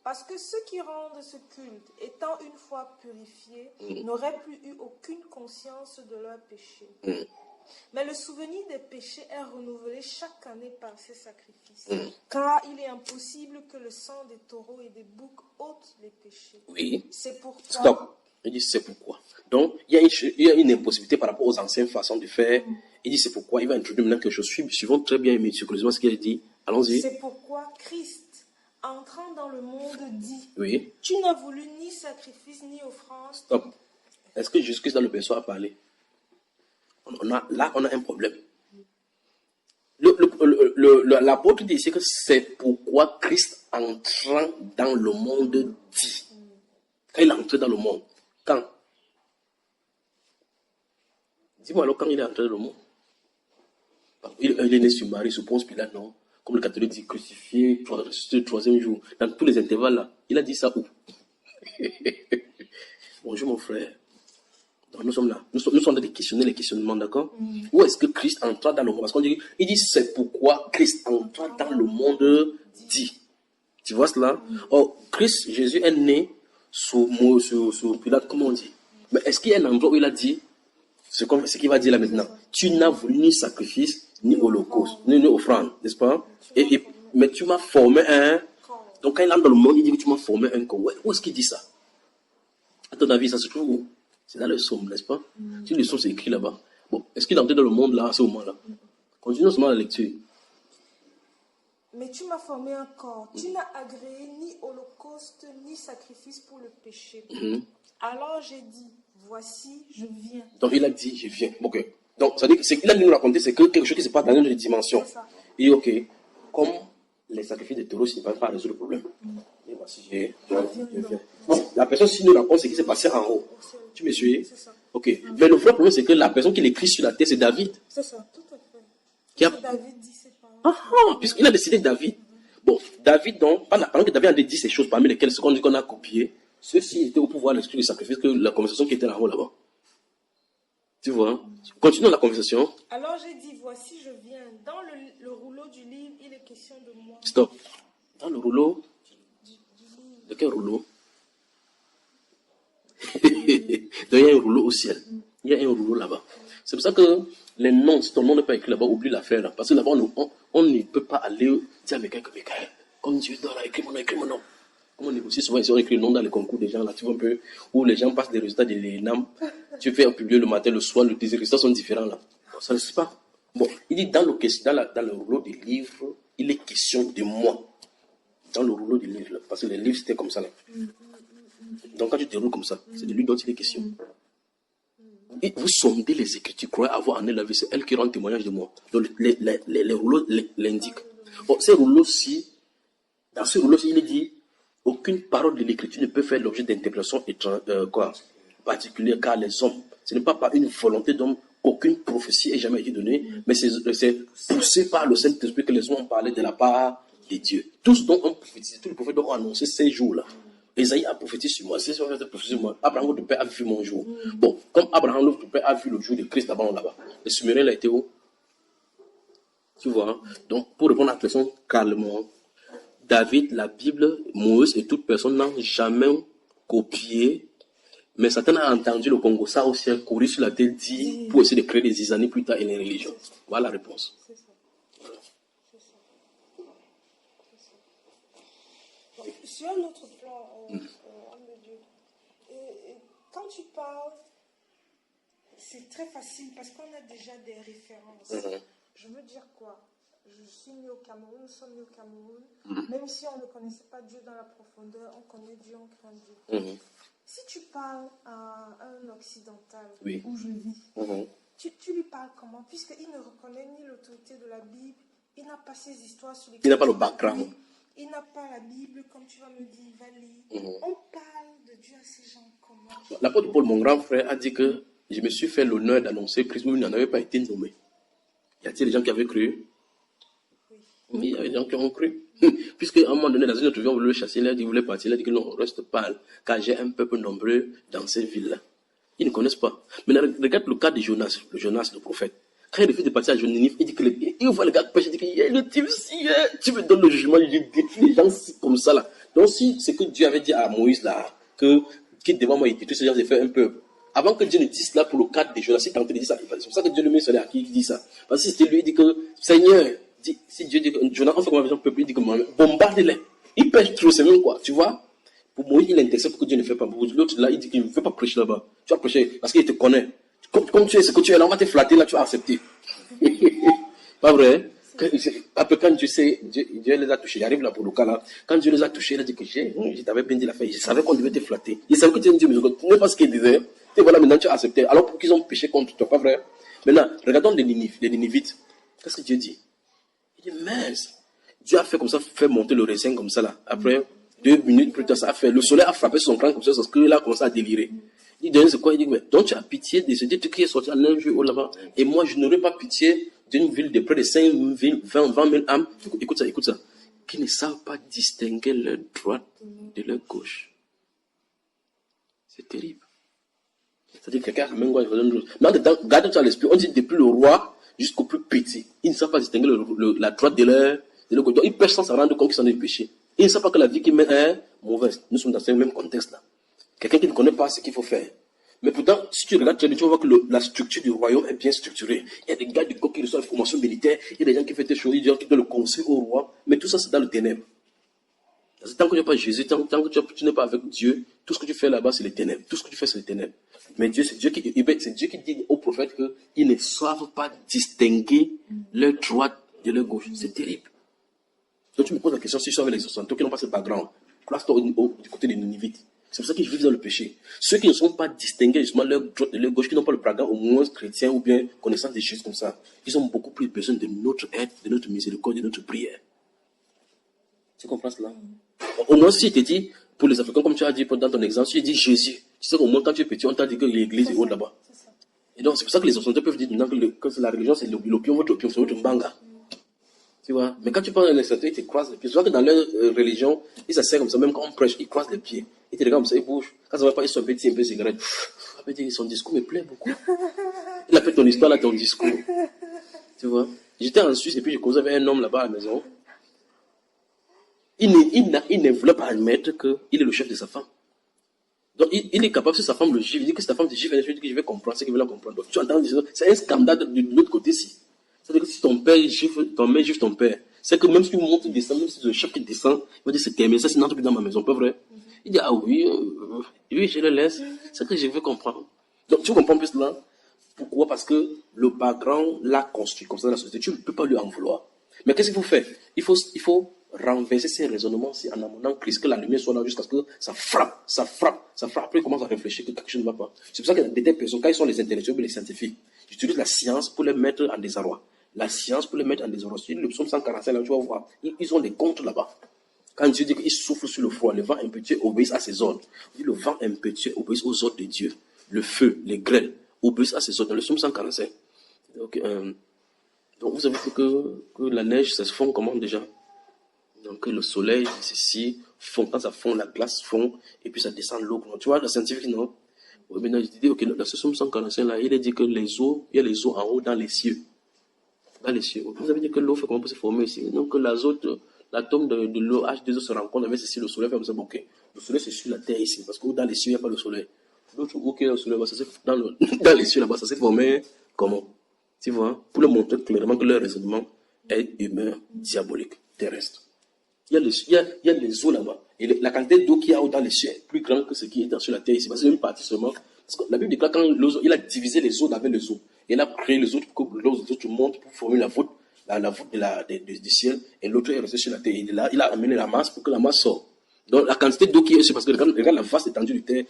Parce que ceux qui rendent ce culte, étant une fois purifiés, n'auraient plus eu aucune conscience de leurs péchés. Mais le souvenir des péchés est renouvelé chaque année par ces sacrifices. Car il est impossible que le sang des taureaux et des boucs ôte les péchés. Oui. C'est pourquoi... Stop. Il dit c'est pourquoi. Donc, il y a une impossibilité par rapport aux anciennes façons de faire. Il dit c'est pourquoi. Il va introduire maintenant quelque chose. Suivons très bien, méticuleusement ce qu'il a dit. Allons-y. C'est pourquoi Christ, entrant dans le monde, dit, oui. Tu n'as voulu ni sacrifice ni offrande. Stop. Est-ce que Jésus-Christ dans le berceau a parlé? Là, on a un problème. L'apôtre dit ici que c'est pourquoi Christ entrant dans le monde dit. Quand il est entré dans le monde. Quand? Dis-moi alors quand il est entré dans le monde. Il est né sur Marie, sous Ponce Pilate, non? Comme le catholique dit, crucifié, ressuscité le troisième jour. Dans tous les intervalles là. Il a dit ça où? Bonjour mon frère. Nous sommes là. Nous sommes en train de questionner les questionnements, d'accord? Où est-ce que Christ entra dans le monde? Parce qu'on dit, il dit, c'est pourquoi Christ entra dans le monde dit. Tu vois cela? Oh, Christ, Jésus est né sous Pilate, comment on dit? Mais est-ce qu'il y a un endroit où il a dit, ce qu'il va dire là maintenant? Tu n'as voulu ni sacrifice, ni holocauste, ni offrande, n'est-ce pas? Mais tu m'as formé un... Donc quand il entre dans le monde, il dit que tu m'as formé un corps. Où est-ce qu'il dit ça? À ton avis, ça se trouve où? C'est dans le psaume, n'est-ce pas? Si le psaume c'est écrit là-bas. Bon, est-ce qu'il est entré dans le monde là, à ce moment-là? Continuons seulement la lecture. Mais tu m'as formé un corps. Tu n'as agréé ni holocauste, ni sacrifice pour le péché. Alors j'ai dit, voici, je viens. Donc il a dit, je viens. Ok. Donc ça veut dire qu'il a nous raconter, c'est que quelque chose qui se passe dans une autre dimension. Il dit, ok, comme les sacrifices de taureaux ne peuvent pas résoudre le problème. Et voici, je viens. Bon, la personne qui nous raconte ce qui s'est passé en haut. Tu me suis? Ok. Mais le vrai problème, c'est que la personne qui l'écrit sur la terre, c'est David. C'est ça, tout à fait. David dit ses paroles. Puisqu'il a décidé David. Bon, David, donc, pendant que David a dit ces choses, parmi lesquelles ce qu'on dit qu'on a copié, ceux-ci étaient au pouvoir de l'esprit du sacrifice que la conversation qui était là-haut, là-bas. Tu vois? Continuons la conversation. Alors j'ai dit, voici, je viens. Dans le rouleau du livre, il est question de moi. Stop. Dans le rouleau? De quel rouleau? Donc il y a un rouleau au ciel. Il y a un rouleau là-bas. C'est pour ça que les noms, si ton nom n'est pas écrit là-bas, oublie l'affaire là. Parce que là-bas, on ne peut pas aller dire à quelqu'un que Michael, comme Dieu dort là, écris mon nom. Comme on négocie souvent ici, on écrit le nom dans les concours des gens là, tu vois un peu, où les gens passent des résultats de l'ENAM. Tu fais publier le matin, le soir, les résultats sont différents là. Donc, ça ne se pas. Bon, il dit dans le rouleau des livres, il est question de moi. Dans le rouleau des livres, là, parce que les livres c'était comme ça là. Donc quand tu déroules comme ça, c'est de lui dont il est question. Et vous sondez les Écritures, croyez avoir en elle la vie, c'est elle qui rend témoignage de moi. Donc les rouleaux l'indiquent. Bon, ces rouleaux-ci, dans ce rouleau-ci, il est dit, aucune parole de l'Écriture ne peut faire l'objet d'interprétation particulière, car les hommes, ce n'est pas par une volonté d'homme, aucune prophétie n'ait jamais été donnée, mais c'est poussé par le Saint-Esprit que les hommes ont parlé de la part de Dieu. Tous dont ont prophétisé, tous les prophètes ont annoncé ces jours-là. Esaïe a prophétisé sur moi, c'est sûr que j'ai prophétisé sur moi. Abraham, votre père, a vu mon jour. Bon, comme Abraham, votre père, a vu le jour de Christ là-bas. Le Sumérien, il a été où? Tu vois, hein? Donc, pour répondre à la question calmement, David, la Bible, Moïse et toute personne n'ont jamais copié, mais Satan a entendu le Congo, ça aussi, courir sur la tête, dit, pour essayer de créer des isanis plus tard et les religions. Voilà la réponse. C'est ça. Voilà. Donc, sur un autre plan, homme de Dieu, quand tu parles, c'est très facile parce qu'on a déjà des références. Je veux dire quoi? Je suis né au Cameroun, nous sommes nés au Cameroun. Même si on ne connaissait pas Dieu dans la profondeur, on connaît Dieu, on craint Dieu. Si tu parles à un occidental où je vis, tu lui parles comment? Puisqu'il ne reconnaît ni l'autorité de la Bible, il n'a pas ses histoires sur lesquelles... Il n'a pas le background. Il n'a pas la Bible, comme tu vas me dire, il va lire. On parle de Dieu à ces gens comment? L'apôtre Paul, mon grand frère, a dit que je me suis fait l'honneur d'annoncer Christ, mais il n'en avait pas été nommé. Y a-t-il des gens qui avaient cru? Oui, il y a des gens qui ont cru. Puisque à un moment donné, dans une autre vie, on voulait le chasser, il a dit, il voulait partir, il a dit que non, reste pas, car j'ai un peuple nombreux dans cette ville-là. Ils ne connaissent pas. Mais regarde le cas de Jonas, le prophète. Quand il refuse de partir à Ninive, il dit que il voit le gars pêcher, il dit que le type, si tu me donnes le jugement, il détruit les gens comme ça là. Donc si c'est que Dieu avait dit à Moïse là, que quitte devant moi, il détruit ces gens, j'ai fait un peuple. Avant que Dieu ne dise là pour le cadre des Jonas, il tentait de dire ça. C'est pour ça que Dieu le met sur les qui dit ça. Parce que c'était lui, il dit que Seigneur, si Dieu dit que Jonas, on fait comme un peuple, il dit que bombarde-les. Il pêche trop, c'est même quoi, tu vois. Pour Moïse, il intercède pour que Dieu ne fait pas. Pour l'autre là, il dit qu'il ne veut pas prêcher là-bas. Tu vas prêcher parce qu'il te connaît. Comme tu es ce que tu es là, on va te flatter là, tu vas accepter. Pas vrai? Après, quand Dieu les a touchés, il arrive là pour le cas là. Quand Dieu les a touchés, il a dit que je t'avais bien dit la fête. Je savais qu'on devait te flatter. Il savait que tu es Dieu, mais tu n'es pas ce qu'il disait. Et voilà, maintenant tu as accepté. Alors pour qu'ils ont péché contre toi, pas vrai? Maintenant, regardons les Ninivites. Qu'est-ce que Dieu dit? Il dit, mince. Dieu a fait comme ça, fait monter le raisin comme ça là. Après, 2 minutes plus tard, ça a fait. Le soleil a frappé sur son crâne comme ça, parce que là a commencé à délirer. Il dit, c'est quoi? Il dit, mais donc tu as pitié de ce Dieu qui est sorti en un jour là-bas. Et moi, je n'aurais pas pitié d'une ville de près de 5 000, 20 000 âmes. Écoute ça. Qui ne savent pas distinguer leur droite de leur gauche. C'est terrible. C'est-à-dire que quelqu'un a même mais en dedans, garde ça à l'esprit. On dit depuis le roi jusqu'au plus petit. Ils ne savent pas distinguer la droite de leur côté. Donc, ils pêchent sans se rendre compte qu'ils sont des péchés. Ils ne savent pas que la vie qu'ils mènent est mauvaise. Nous sommes dans ce même contexte-là. Quelqu'un qui ne connaît pas ce qu'il faut faire. Mais pourtant, si tu regardes, tu vas voir que la structure du royaume est bien structurée. Il y a des gars du corps qui reçoivent la formation militaire. Il y a des gens qui font des choses, il y a des gens qui donnent le conseil au roi. Mais tout ça, c'est dans le ténèbre. Tant que tu n'as pas Jésus, tant que tu n'es pas avec Dieu, tout ce que tu fais là-bas, c'est les ténèbres. Tout ce que tu fais, c'est les ténèbres. Mais Dieu, c'est Dieu qui dit aux prophètes qu'ils ne savent pas distinguer leur droite de leur gauche. C'est terrible. Donc tu me poses la question, si je suis avec les 60 qui n'ont pas ce background, place-toi du côté des Ninivites. C'est pour ça qu'ils vivent dans le péché. Ceux qui ne sont pas distingués justement leur droite de leur gauche, qui n'ont pas le background au moins chrétien ou bien connaissance des choses comme ça, ils ont beaucoup plus besoin de notre aide, de notre miséricorde, de notre prière. Tu comprends cela? Au moins, si je te dis, pour les Africains, comme tu as dit dans ton exemple, si je dis Jésus, tu sais qu'au moins quand tu es petit, on t'a dit que l'église est haute là-bas. Et donc, c'est pour ça que les Occidentaux peuvent dire que la religion, c'est l'opium, votre opium, c'est votre mbanga. Tu vois? Mais quand tu parles d'un Occidental, ils te croisent les pieds. Tu vois que dans leur religion, ils s'asseyent comme ça, même quand on prêche, ils croisent les pieds. Ils te regardent comme ça, ils bougent. Quand ça va pas, ils sont petits, un peu cigarette. Son discours me plaît beaucoup. Il appelle ton histoire là, ton discours. Tu vois? J'étais en Suisse et puis je causais avec un homme là-bas à la maison. Il ne voulait pas admettre qu'il est le chef de sa femme. Donc, il est capable, si sa femme le juive, il dit que sa femme est juive, il dit que je vais comprendre ce qu'il veut la comprendre. Donc, tu entends, c'est un scandale de l'autre côté-ci. C'est-à-dire que si ton père est juif, ton mère est juif, ton père, c'est que même si tu montes, tu descends, même si c'est le chef qui descend, il va dire c'est terminé, ça c'est n'entre plus dans ma maison, pas vrai? Il dit, ah oui, oui, je le laisse, c'est que je veux comprendre. Donc, tu comprends plus là? Pourquoi? Parce que le background l'a construit comme ça dans la société, tu ne peux pas lui en vouloir. Mais qu'est-ce qu'il faut faire? Il faut renverser ces raisonnements en amenant Christ, que la lumière soit là jusqu'à ce que ça frappe. Après, il commence à réfléchir que quelque chose ne va pas. C'est pour ça que des personnes, quand ils sont les intellectuels et les scientifiques, ils utilisent la science pour les mettre en désarroi. La science pour les mettre en désarroi. Sur le psaume 145, là, tu vas voir, ils ont des comptes là-bas. Quand Dieu dit qu'il souffle sur le froid, le vent impétueux obéisse à ses ordres. Il dit le vent impétueux obéisse aux ordres de Dieu. Le feu, les grêles obéissent à ses ordres. Dans le psaume 145. Donc vous avez vu que la neige, ça se fond comment déjà? Donc le soleil, ceci, fond. Quand ça fond, la glace fond, et puis ça descend l'eau. Tu vois, le scientifique, non? Oui, maintenant, je dis, ok, dans ce psaume 145 là, il a dit que les eaux, il y a les eaux en haut dans les cieux. Dans les cieux. Vous avez dit que l'eau fait comment pour se former ici? Donc l'azote, l'atome de l'eau H2O se rencontre avec ceci, le soleil fait comme ça. Bon, ok. Le soleil, c'est sur la terre ici, parce que dans les cieux, il n'y a pas le soleil. L'autre, ok, le soleil, dans les cieux là-bas, ça s'est formé comment? Tu vois? Pour le montrer clairement que leur raisonnement est humain, diabolique, terrestre. Il y a les eaux là-bas. Et la quantité d'eau qu'il y a dans les cieux est plus grande que ce qui est sur la terre ici. Parce que c'est une partie seulement. Parce que la Bible déclare quand il a divisé les eaux avec les eaux. Et il a créé les autres pour que les autres montent pour former la voûte du ciel. Et l'autre est resté sur la terre. Et là, il a amené la masse pour que la masse sorte. Donc la quantité d'eau qui est ici, parce que regarde la vaste étendue du terre,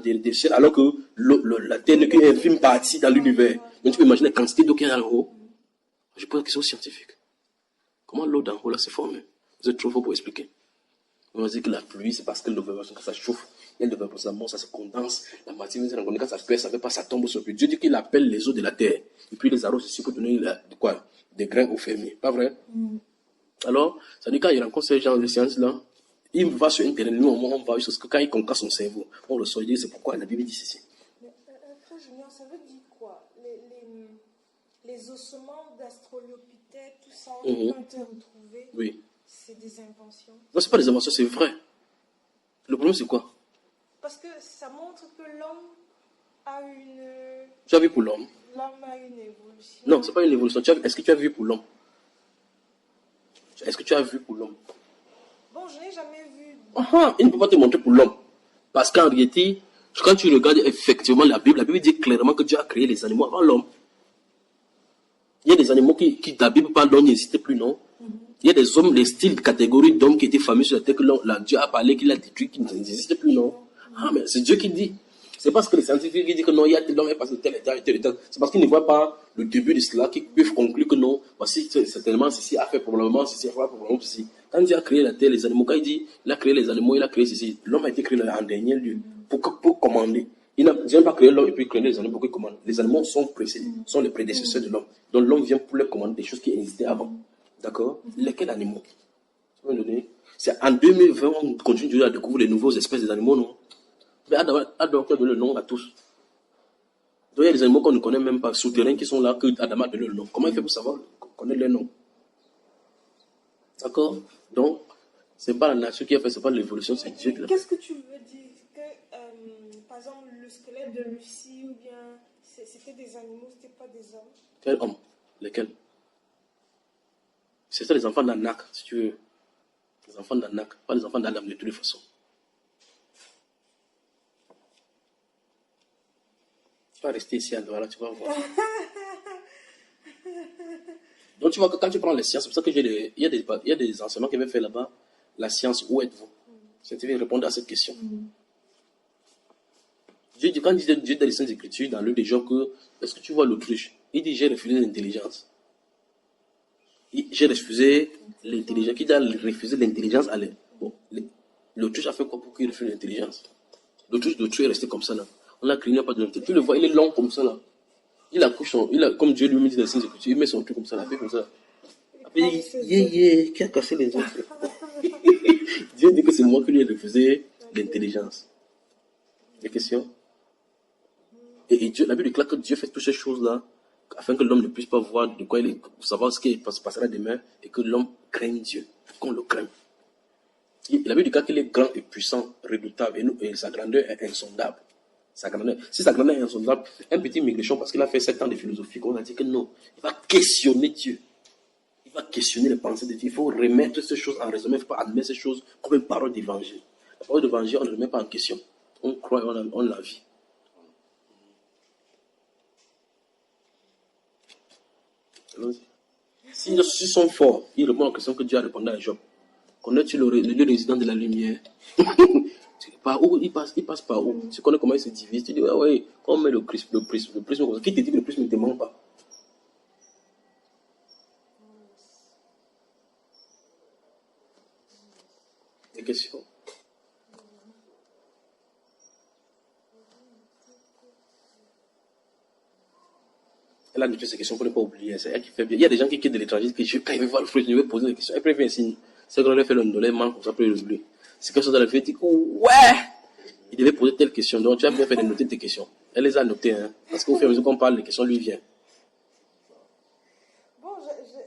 des ciels, alors que la terre n'est qu'une infime partie dans l'univers. Donc tu peux imaginer la quantité d'eau qu'il y a en haut. Je pose la question scientifique. Comment l'eau d'en haut là s'est formée? Vous êtes trop fort pour expliquer. On va dire que la pluie, c'est parce que l'évaporation, quand ça chauffe, il y a l'évaporation, ça se condense, la matière, quand ça pèse, ça fait pas, ça tombe sur le pied. Dieu dit qu'il appelle les eaux de la terre, et puis les arrose ici pour donner des grains aux fermiers. Pas vrai? Alors, ça dit quand il rencontre ces gens de sciences là, il va sur un terrain, nous on va jusqu'à ce que quand il concasse son cerveau, on le sort, il dit c'est pourquoi la Bible dit ceci. Frère Junior, ça veut dire quoi? Les ossements d'Australopithèque, tout ça, ont été retrouvés. Oui. C'est des inventions. Non, c'est pas des inventions, c'est vrai. Le problème, c'est quoi? Parce que ça montre que l'homme a une... Tu as vu pour l'homme? L'homme a une évolution. Non, c'est pas une évolution. Est-ce que tu as vu pour l'homme? Est-ce que tu as vu pour l'homme? Bon, je n'ai jamais vu. Il ne peut pas te montrer pour l'homme. Parce qu'en réalité, quand tu regardes effectivement la Bible dit clairement que Dieu a créé les animaux avant l'homme. Il y a des animaux qui la Bible parle d'homme n'existent plus, non? Il y a des hommes, les styles, catégories d'hommes qui étaient fameux sur la terre que Dieu a parlé, qu'il a détruit, qui n'existent plus, non? Ah, mais c'est Dieu qui dit. C'est parce que les scientifiques disent que non, il y a l'homme est passé de tel état et tel état. C'est parce qu'ils ne voient pas le début de cela qu'ils peuvent conclure que non, voici certainement ceci a fait probablement ceci, a fait probablement ceci. Quand Dieu a créé la terre, les animaux, quand il dit il a créé les animaux, il a créé ceci, l'homme a été créé en dernier lieu pour commander. Dieu n'a pas créé l'homme et puis créé les animaux pour qu'il commande. Les animaux sont précédés, sont les prédécesseurs de l'homme. Donc l'homme vient pour leur commander des choses qui existaient avant. D'accord? Lesquels animaux? C'est en 2020 on continue à découvrir les nouvelles espèces d'animaux, non? Mais Adam a donné le nom à tous. des animaux qu'on ne connaît même pas, souterrains qui sont là, que Adam a donné le nom. Comment il fait pour savoir, connaître leur nom? D'accord? Donc, c'est pas la nature qui a fait, c'est pas l'évolution, c'est Dieu qui l'a fait. Qu'est-ce que tu veux dire? Que, par exemple, le squelette de Lucie, ou bien c'était des animaux, c'était pas des hommes? Quel homme? Lesquels? C'était les enfants d'Anak, si tu veux. Les enfants d'Anak, pas les enfants d'Adam de toutes les façons. Tu vas rester ici à Douala, tu vas voir. Donc tu vois que quand tu prends les sciences, c'est pour ça que il y a des enseignements qui avaient fait là-bas. La science, où êtes-vous? C'est répondre à cette question. Dieu dit, quand Dieu dans les Saintes Écritures, dans le de Job, que est-ce que tu vois l'autruche? Il dit, j'ai refusé l'intelligence. J'ai refusé l'intelligence. Qui dit refuser l'intelligence? Allez. Bon, l'autruche a fait quoi pour qu'il refuse l'intelligence? L'autruche est resté comme ça là. On a créé pas de l'intelligence. Tu le vois, il est long comme ça là. Il accouche, comme Dieu lui dit dans les Saintes Écritures, il met son truc comme ça, la fait comme ça. Après, qui a cassé les autres? Dieu dit que c'est moi qui lui ai refusé l'intelligence. Des questions? Et Dieu, la Bible déclare que Dieu fait toutes ces choses-là afin que l'homme ne puisse pas voir de quoi il est, savoir ce qui se passera demain et que l'homme craigne Dieu, qu'on le craigne. La Bible déclare qu'il est grand et puissant, redoutable, et sa grandeur est insondable. Si sa grandeur est insondable, un petit maigrichon, parce qu'il a fait 7 ans de philosophie, on a dit que non, il va questionner Dieu. Il va questionner les pensées de Dieu. Il faut remettre ces choses en raisonnement. Il ne faut pas admettre ces choses comme une parole d'évangile. La parole d'évangile, on ne remet pas en question. On croit, on la vit. S'ils sont forts, ils répondent aux questions que Dieu a répondu à Job. Connais-tu le lieu résident de la lumière? Par où il passe par où? Tu connais comment il se divise? Tu dis, ouais, quand on met le prisme, qui te dit que le prisme ne te manque pas? Des questions? Elle a noté ces questions pour ne pas oublier. C'est elle qui fait bien. Il y a des gens qui quittent de l'étranger, qui quand ils veulent voir le fruit, ils veulent poser des questions. Après, il fait un signe. C'est qu'on a fait le ndolé, manque, comme ça, après, il oublie. C'est quelque chose dans la vie, il dit, ouais! Il devait poser telle question. Donc, tu as bien fait de noter tes questions. Elle les a notées, hein. Parce qu'au fur et à mesure qu'on parle, les questions lui viennent. Bon,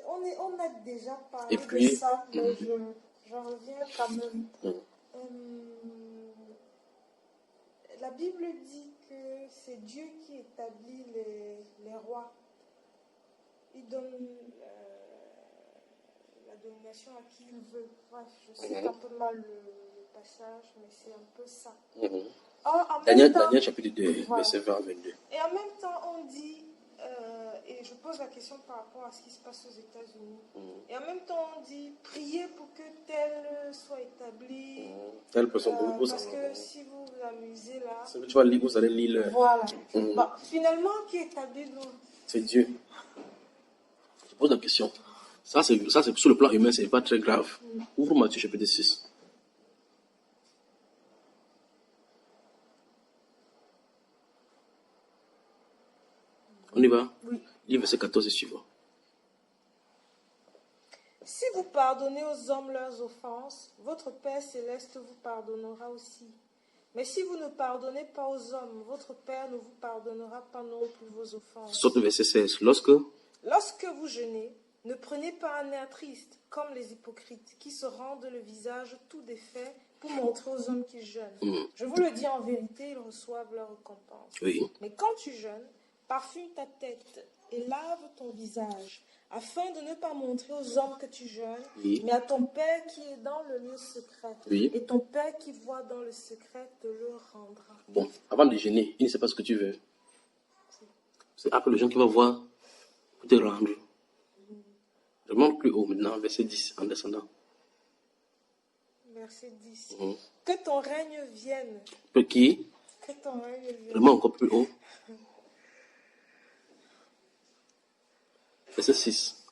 on a déjà parlé de ça, mais je reviens quand même. La Bible dit que c'est Dieu qui établit les rois. Il donne la domination à qui il veut. Bref, je sais un peu mal le passage, mais c'est un peu ça. Daniel chapitre 2, voilà. Verset 20 à 22. Et en même temps, on dit, et je pose la question par rapport à ce qui se passe aux États-Unis, et en même temps, on dit, priez pour que tel soit établi. Telle personne, parce que si vous vous amusez là... Tu vas lire, vous allez lire... Voilà. Bon, finalement, qui établit nous? C'est Dieu. Je pose la question. Ça, c'est sur le plan humain, c'est pas très grave. Ouvre Matthieu chapitre 6. On y va? Oui. Lis verset 14 et suivant. Si vous pardonnez aux hommes leurs offenses, votre Père céleste vous pardonnera aussi. Mais si vous ne pardonnez pas aux hommes, votre Père ne vous pardonnera pas non plus vos offenses. Saute le verset 16. Lorsque vous jeûnez, ne prenez pas un air triste, comme les hypocrites, qui se rendent le visage tout défait pour montrer aux hommes qu'ils jeûnent. Je vous le dis en vérité, ils reçoivent leur récompense. Oui. Mais quand tu jeûnes, parfume ta tête et lave ton visage, afin de ne pas montrer aux hommes que tu jeûnes, mais à ton Père qui est dans le lieu secret. Oui. Et ton Père qui voit dans le secret te le rendra. Bon, avant de jeûner, il ne sait pas ce que tu veux. C'est après le jeûne qui va voir pour te rendre. Je monte plus haut maintenant, verset 10, en descendant. Verset 10. Que ton règne vienne. Qui? Que ton règne vienne. Vraiment encore plus haut. Verset 6.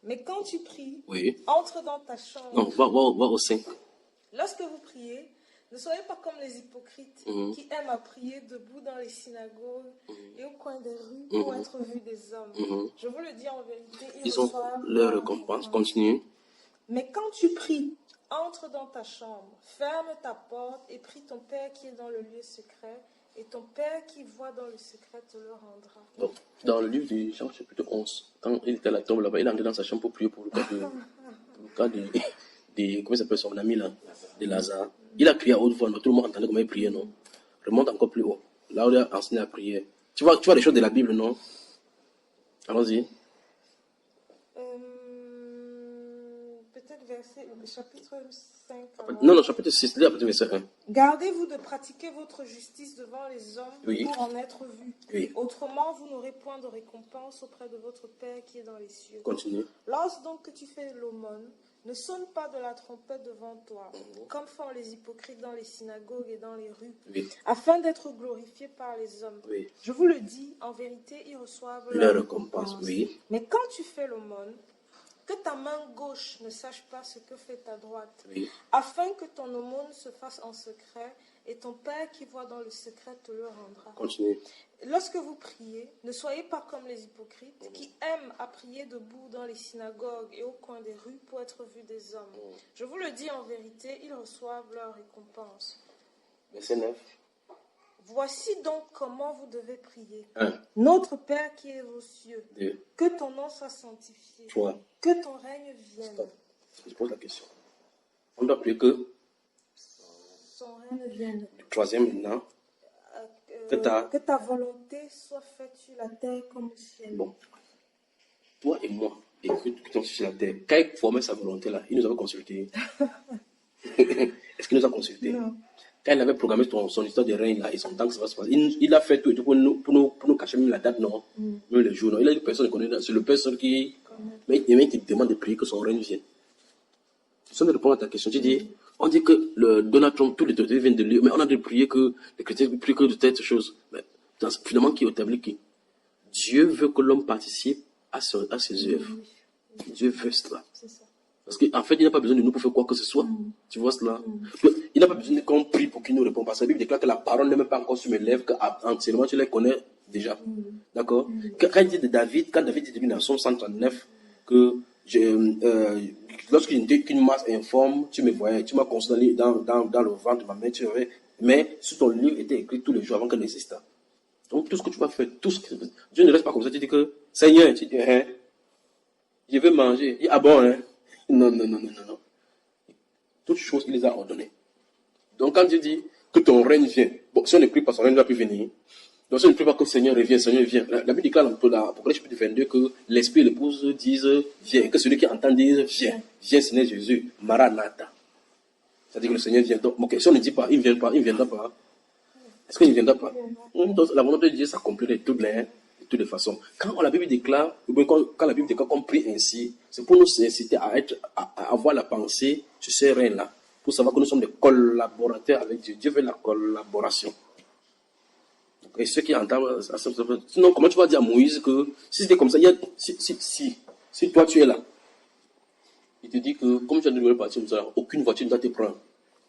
Mais quand tu pries, entre dans ta chambre. Non, va au 5. Lorsque vous priez, ne soyez pas comme les hypocrites qui aiment à prier debout dans les synagogues et au coin des rues pour être vus des hommes. Je vous le dis en vérité, ils ont leur récompense. Continue. Mais quand tu pries, entre dans ta chambre, ferme ta porte et prie ton Père qui est dans le lieu secret. et ton Père qui voit dans le secret te le rendra. Donc, dans le livre de Jean, chapitre 11, quand il était à la tombe là-bas, il est entré dans sa chambre pour prier pour le cas comment il s'appelle son ami là, de Lazare. Il a crié à haute voix, tout le monde entendait comment il priait, non? Remonte encore plus haut. Là où il a enseigné à prier. Tu vois les choses de la Bible, non? Allons-y. Peut-être chapitre 5. Non, chapitre 6, là, peut-être verset 1. Gardez-vous de pratiquer votre justice devant les hommes Oui. pour en être vus. Oui. Autrement, vous n'aurez point de récompense auprès de votre Père qui est dans les cieux. Continue. Lorsque donc que tu fais l'aumône, ne sonne pas de la trompette devant toi, comme font les hypocrites dans les synagogues et dans les rues, Oui. afin d'être glorifiés par les hommes. Oui. Je vous le dis, en vérité, ils reçoivent Leur leur récompense, récompense. oui. Mais quand tu fais l'aumône, que ta main gauche ne sache pas ce que fait ta droite, Oui. afin que ton aumône se fasse en secret, et ton Père qui voit dans le secret te le rendra. Continue. Lorsque vous priez, ne soyez pas comme les hypocrites qui aiment à prier debout dans les synagogues et au coin des rues pour être vus des hommes. Je vous le dis en vérité, ils reçoivent leur récompense. Verset 9. Voici donc comment vous devez prier. 1, Notre Père qui est aux cieux, 2, que ton nom soit sanctifié, 3. que ton règne vienne. Stop. Je pose la question. On doit prier que Son règne vienne. le troisième maintenant. Que ta volonté soit faite sur la terre comme au ciel. Bon. Toi et moi, et que nous sommes sur la terre, quand il formait sa volonté là, il nous avait consulté. Est-ce qu'il nous a consulté? Non. Quand il avait programmé son histoire de règne là et son temps que ça va se passer, il a fait tout et tout pour nous cacher même la date, non? Même le jour, non? Il a dit personne ne connaît, c'est le personne qui. Mais il te demande de prier que son règne vienne. Sans répondre à ta question, tu dis, on dit que le Donald Trump, tous les autorités viennent de lui, mais on a de prier que les chrétiens prient que de telles choses. Mais finalement, qui établit qui? Dieu veut que l'homme participe à ses œuvres. Dieu veut cela. C'est ça. Parce qu'en fait, il n'a pas besoin de nous pour faire quoi que ce soit. Tu vois cela? Il n'a pas besoin qu'on prie pour qu'il nous réponde. Parce que la Bible déclare que la parole n'est même pas encore sur mes lèvres, qu'entièrement tu les connais déjà. D'accord? Quand il dit de David, quand David dit dans Psaume 139 que lorsqu'une masse informe, tu me voyais, tu m'as consolé dans le ventre de ma mère, tu avais, mais sur ton livre était écrit tous les jours avant qu'elle n'existe. Donc tout ce que tu vas faire, Dieu ne reste pas comme ça, tu dis que Seigneur, tu dis, hein, je veux manger. Il dit, ah bon, hein? Non. Toutes choses, il les a ordonnées. Donc quand Dieu dit que ton règne vient, bon, si on ne prie pas, son règne ne va plus venir. Donc si on ne prie pas que le Seigneur revienne, La Bible déclare dans l'Apocalypse chapitre 22 que l'Esprit et l'épouse disent viens, et que celui qui entend dire viens Seigneur Jésus, Maranatha. C'est-à-dire que le Seigneur vient. Donc, okay, si on ne dit pas, il ne viendra pas. Est-ce qu'il ne viendra pas? Donc la volonté de Dieu s'accomplirait de toutes les façons. Quand la Bible déclare, quand la Bible déclare qu'on prie ainsi, c'est pour nous inciter à avoir la pensée sur ces règnes-là, pour savoir que nous sommes des collaborateurs avec Dieu. Dieu veut la collaboration. Et ceux qui entendent, sinon, comment tu vas dire à Moïse que si c'était comme ça, si toi tu es là, il te dit que comme tu as de partir comme ça, aucune voiture ne doit te prendre.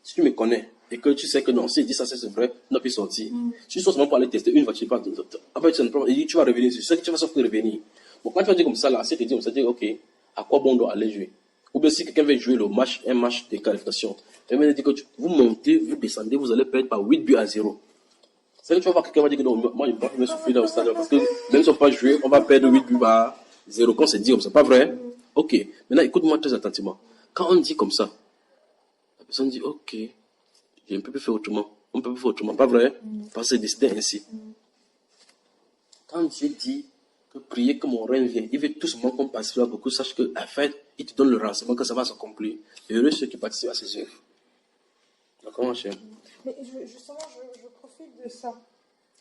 Si tu me connais et que tu sais que non, si il dit ça, c'est vrai, on n'a plus sorti. Si tu sors seulement pour aller tester une voiture, après il dit tu vas revenir, c'est ça que tu vas sauf revenir. Bon, quand tu vas dire comme ça, là, c'est te dire comme ça, dire ok, à quoi bon on doit aller jouer? Ou bien si quelqu'un veut jouer un match de qualification, il va dire que vous montez, vous descendez, vous allez perdre par 8 buts à 0. C'est là que tu vas voir quelqu'un va dire que non, moi je ne vais pas me souffrir dans le stade parce que même si on ne va pas jouer, on va perdre 8 buts à 0. Quand c'est dit comme ça, pas vrai? Ok, maintenant écoute-moi très attentivement. Quand on dit comme ça, la personne dit ok, je ne peux plus faire autrement. On ne peut plus faire autrement, pas vrai? Parce que c'est décidé ainsi. Quand Dieu dit que prier que mon règne vienne, il veut tout simplement qu'on participe à beaucoup, sache qu'en fait, il te donne le renseignement que ça va s'accomplir. Et heureux ceux qui participent à ces œuvres. D'accord, mon cher? Mais justement, je profite de ça.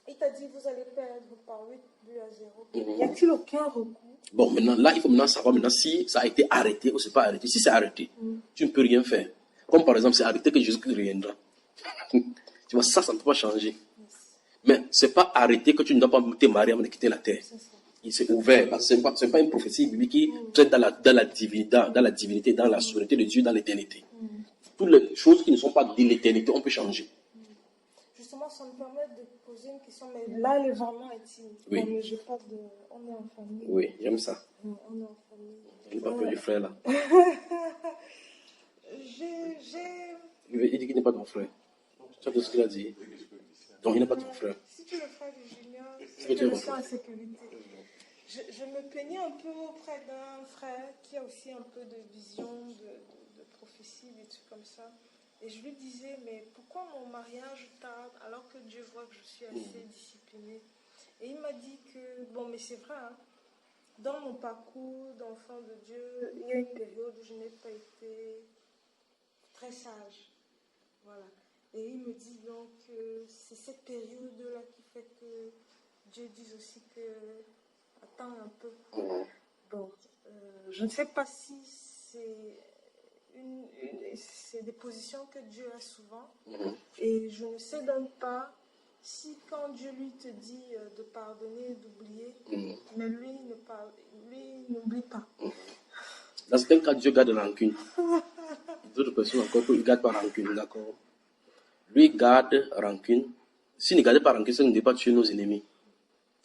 Il t'a dit vous allez perdre par 8 buts à 0. Y a-t-il aucun recours? Bon, maintenant, là, il faut maintenant savoir si ça a été arrêté ou c'est pas arrêté. Si c'est arrêté, tu ne peux rien faire. Comme par exemple, c'est arrêté que Jésus-Christ reviendra. Tu vois, ça ne peut pas changer. Mais c'est pas arrêté que tu ne dois pas te marier avant de quitter la terre. Il s'est ouvert. Parce que ce n'est pas une prophétie biblique qui traite dans la divinité, dans la souveraineté de Dieu, dans l'éternité. Toutes les choses qui ne sont pas de l'éternité, on peut changer. Justement, ça me permet de poser une question, mais là, elle est vraiment intime. Oui. Mais j'ai pas de... On est en famille. Oui, j'aime ça. On est en famille. Il va appeler le frère là. J'ai... Il dit qu'il n'est pas ton frère. Tu as tout ce qu'il a dit. Donc il n'est pas ton frère. Si tu le frère de Julien, C'est que c'est tu es que mon je sois en frère. sécurité. Je me plaignais un peu auprès d'un frère qui a aussi un peu de vision, de prophétie, des trucs comme ça. Et je lui disais, mais pourquoi mon mariage tarde alors que Dieu voit que je suis assez disciplinée? Et il m'a dit que, bon, mais c'est vrai, hein, dans mon parcours d'enfant de Dieu, il y a une période où je n'ai pas été très sage. Voilà. Et il me dit donc que c'est cette période-là qui fait que Dieu dise aussi que attends un peu. Bon, je ne sais pas si c'est des positions que Dieu a souvent. Et je ne sais donc pas si quand Dieu lui te dit de pardonner, d'oublier, mais lui n'oublie pas. Dans certains cas, Dieu garde rancune. D'autres personnes encore, il ne garde pas rancune, d'accord? Lui garde rancune. S'il ne gardait pas rancune, ça ne peut pas tuer nos ennemis.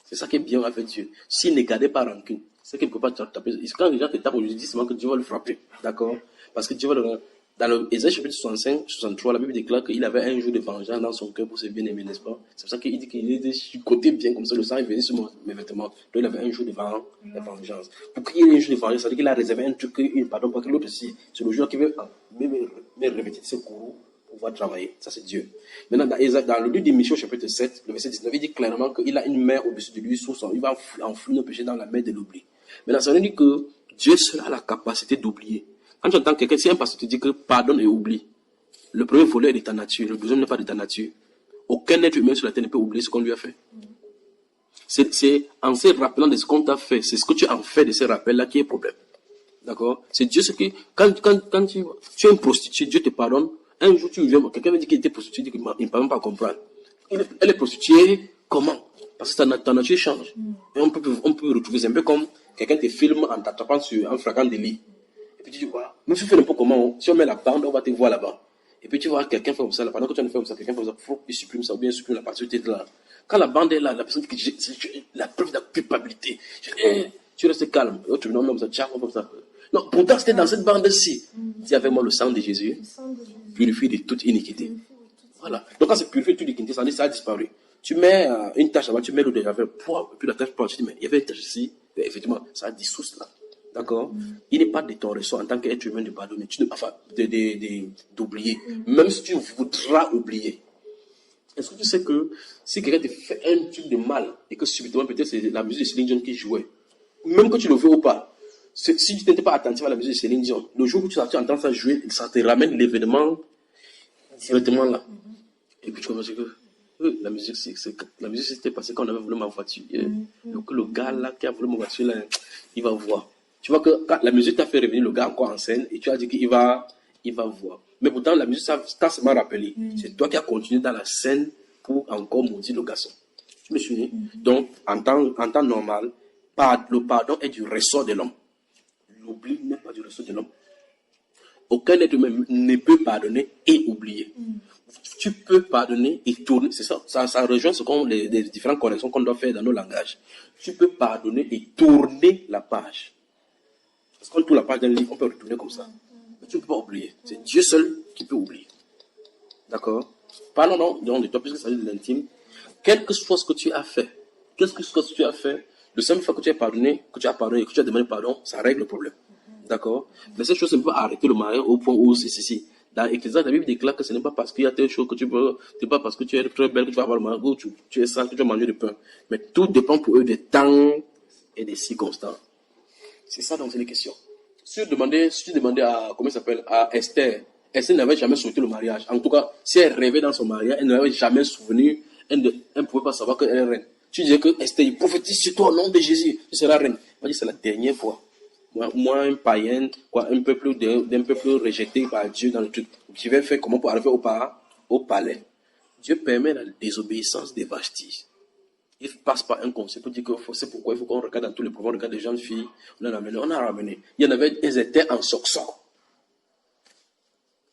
C'est ça qui est bien avec Dieu. S'il ne gardait pas rancune, c'est qu'il ne peut pas te taper. Quand les gens te tapent aujourd'hui, c'est que Dieu va le frapper. D'accord? Parce que Dieu va le. Dans le Ésaïe chapitre 65, 63, la Bible déclare qu'il avait un jour de vengeance dans son cœur pour ses bien-aimés, n'est-ce pas? C'est pour ça qu'il dit qu'il était chicoté bien comme ça, le sang est venu sur mes vêtements. Donc il avait un jour de vengeance. Pour qu'il y ait un jour de vengeance, ça veut dire qu'il a réservé un truc, pardon, pas que l'autre aussi. C'est le jour qui veut me revêtir de ses courroux pour pouvoir travailler. Ça, c'est Dieu. Maintenant, dans le livre d'Émission, chapitre 7, le verset 19, il dit clairement qu'il a une main au-dessus de lui, il va enfouir nos péchés dans la main de l'oubli. Maintenant, ça veut dire que Dieu seul a la capacité d'oublier. Quand tu entends quelqu'un, si un pasteur te dit que pardonne et oublie, le premier volet est de ta nature, le deuxième n'est pas de ta nature. Aucun être humain sur la terre ne peut oublier ce qu'on lui a fait. C'est en se rappelant de ce qu'on t'a fait, c'est ce que tu en fais de ces rappels-là qui est problème. D'accord? C'est Dieu ce qui, quand tu es une prostituée, Dieu te pardonne. Un jour, tu viens, quelqu'un me dit qu'il était prostitué, il ne peut même pas comprendre. Elle est prostituée, comment? Parce que ta nature change. Et on peut retrouver, c'est un peu comme quelqu'un te filme en t'attrapant sur un flagrant délit. Et puis tu dis, voilà, même si tu fais n'importe comment, si on met la bande, on va te voir là-bas. Et puis tu vois quelqu'un fait comme ça, pendant que tu as fait comme ça, quelqu'un fait comme ça, il supprime ça, ou bien il supprime la partie où tu es là. Quand la bande est là, la personne qui dit, c'est la preuve de la culpabilité. Tu restes calme. Et tu non, comme ça, tiens, comme ça. Non, pourtant c'était dans cette bande-ci. Dis avec moi le sang de Jésus, purifie de toute iniquité. Voilà. Donc quand c'est purifié de toute iniquité, ça dit ça a disparu. Tu mets une tâche là-bas, tu mets l'eau de javel, et puis la tâche prend, tu dis, mais il y avait une tâche ici, et effectivement, ça a dissous cela. D'accord? Il n'est pas de ton ressort en tant qu'être humain de pardonner, enfin, d'oublier. Même si tu voudras oublier. Est-ce que tu sais que si quelqu'un te fait un truc de mal et que subitement peut-être c'est la musique de Céline Dion qui jouait, même que tu le veux ou pas, si tu n'étais pas attentif à la musique de Céline Dion, le jour où tu entends ça jouer, ça te ramène l'événement directement là. Et puis tu commences à dire que la musique s'était passée quand on avait voulu ma voiture. Donc le gars là qui a voulu ma voiture là, il va voir. Tu vois que quand la musique t'a fait revenir le gars encore en scène et tu as dit qu'il va voir. Mais pourtant la musique t'a seulement rappelé. C'est toi qui as continué dans la scène pour encore maudire le garçon. Tu me suis? Donc en temps normal, le pardon est du ressort de l'homme. L'oubli n'est pas du ressort de l'homme. Aucun être humain ne peut pardonner et oublier. Tu peux pardonner et tourner, c'est ça. Ça rejoint ce qu'on les différentes corrections qu'on doit faire dans nos langages. Tu peux pardonner et tourner la page. Parce qu'on tourne la page d'un livre, on peut retourner comme ça. Mais tu ne peux pas oublier. C'est Dieu seul qui peut oublier. D'accord? Parlons donc de toi, puisque ça s'agit de l'intime. Quel que soit ce que tu as fait, le simple fait que tu as pardonné, que tu as demandé pardon, ça règle le problème. D'accord? Mais cette chose, ça ne peut pas arrêter le mariage au point où c'est ceci. Dans Ecclésiaste, la Bible déclare que ce n'est pas parce qu'il y a telle chose que tu peux, c'est pas parce que tu es très belle que tu vas avoir le mariage, ou tu es sale que tu vas manger du pain. Mais tout dépend pour eux des temps et des circonstances. C'est ça donc c'est les questions. Si tu demandais à, comment ça s'appelle, à Esther n'avait jamais souhaité le mariage. En tout cas, si elle rêvait dans son mariage, elle n'avait jamais souvenu, elle ne pouvait pas savoir qu'elle est reine. Tu disais que Esther, il prophétise sur toi au nom de Jésus, tu seras reine. Elle dit c'est la dernière fois. Moi, un païen, un peuple rejeté par Dieu dans le truc. Je vais faire comment pour arriver au palais. Dieu permet la désobéissance des Vashti. Il passe par un conseil pour dire que c'est pourquoi il faut qu'on regarde dans tous les pouvoirs, on regarde des jeunes filles, on a ramené. Il y en avait, elles étaient en soc-soc.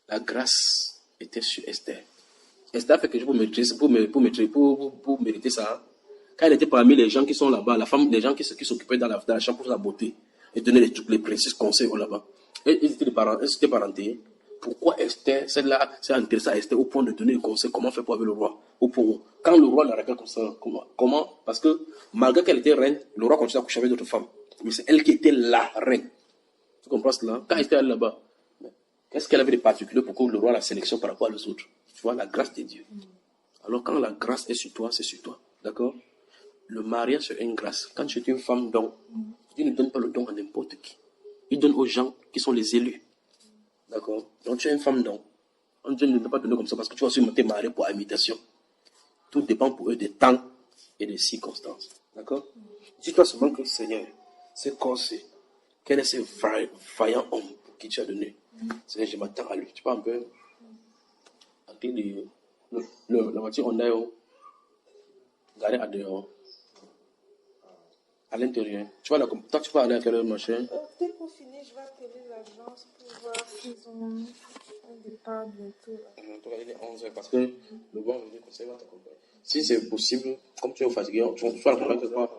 La grâce était sur Esther. Esther a fait quelque chose pour mériter ça. Quand elle était parmi les gens qui sont là-bas, les gens qui s'occupaient dans la chambre pour la beauté, et donnaient les précis conseils là-bas. Elles étaient parentés. Pourquoi Esther, celle-là, s'est intéressée à Esther au point de donner le conseil, comment faire pour avoir le roi? au point où, quand le roi la regarde comme ça, comment? Parce que malgré qu'elle était reine, le roi continuait à coucher avec d'autres femmes. Mais c'est elle qui était la reine. Tu comprends cela? Quand elle était là-bas, qu'est-ce qu'elle avait de particulier pour que le roi la sélectionne par rapport aux autres? Tu vois, la grâce de Dieu. Alors quand la grâce est sur toi, c'est sur toi. D'accord? Le mariage, c'est une grâce. Quand tu es une femme don, Dieu ne donne pas le don à n'importe qui. Il donne aux gens qui sont les élus. D'accord? Donc tu es une femme don. Dieu ne peut pas donner comme ça parce que tu vas sûrement te marier pour imitation. Tout dépend pour eux des temps et des circonstances. D'accord? Dis-toi seulement que Seigneur, c'est corsé. Quel est ce vaillant homme pour qui tu as donné? Seigneur, je m'attends à lui. Tu vois un peu à la voiture, on est garé à dehors. À l'intérieur. Tu vois, là, toi, tu peux aller à quelle heure, machin? Dès qu'on finit, je vais appeler l'agence pour voir s'ils ont un départ bientôt. En tout cas, il est 11h parce que le bon venu conseil va t'accompagner. Si c'est possible, comme tu es fatigué, tu vas l'accompagner ce soir.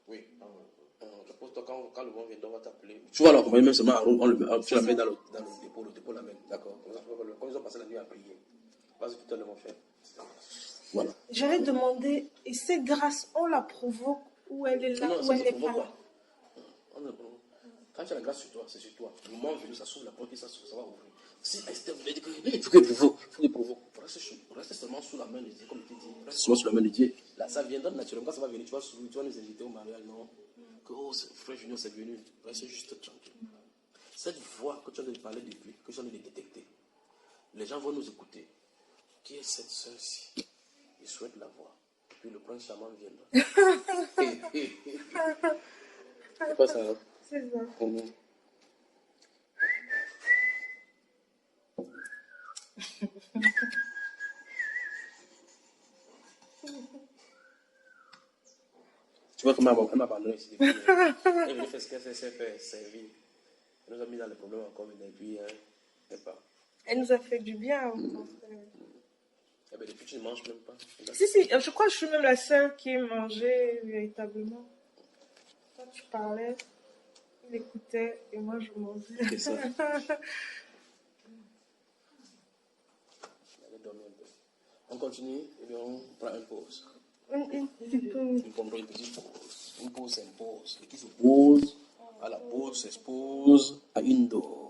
Oui. Repose-toi quand le bon vient, on va t'appeler. Tu vas l'accompagner même seulement tu la mets dans le dépôt, le dépôt l'amène. D'accord? Comme ils ont passé la nuit à prier. Vas-y, tout à l'heure, mon frère. Voilà. J'allais demander, et cette grâce, on la provoque ou elle est là Non, ou elle n'est pas là? Quand tu as la grâce sur toi, c'est sur toi. Le moment venu, ça s'ouvre la porte et ça va ouvrir. Si Esther voulait dire qu'il faut qu'il provoque, reste seulement sous la main de Dieu, comme tu dis. Reste seulement sous la main de Dieu. Là, ça viendra naturellement. Quand ça va venir, tu vas nous inviter au mariage. Non. Que, oh, frère Junior, c'est venu. Reste juste tranquille. Cette voix que tu as de parler depuis, que tu as de détecter, les gens vont nous écouter. Qui est cette soeur-ci? Ils souhaitent la voir. Puis le prince charmant viendra. C'est pas ça, hein? C'est ça. Tu vois comment elle m'a abandonné ici. Elle est venue faire ce qu'elle sait faire, servir. Elle nous a mis dans les problèmes encore, et puis elle part. Elle nous a fait du bien. Eh bien, depuis, tu ne manges même pas. Si, je crois que je suis même la seule qui mangeait véritablement. Toi, tu parlais, il écoutait et moi, je mangeais. C'est ça. Allez dormir un peu. On continue et bien on prend une pause. Une petite pause. Une petite pause. Une pause, c'est une pause. Et qui se pose, à la pause s'expose à une dose.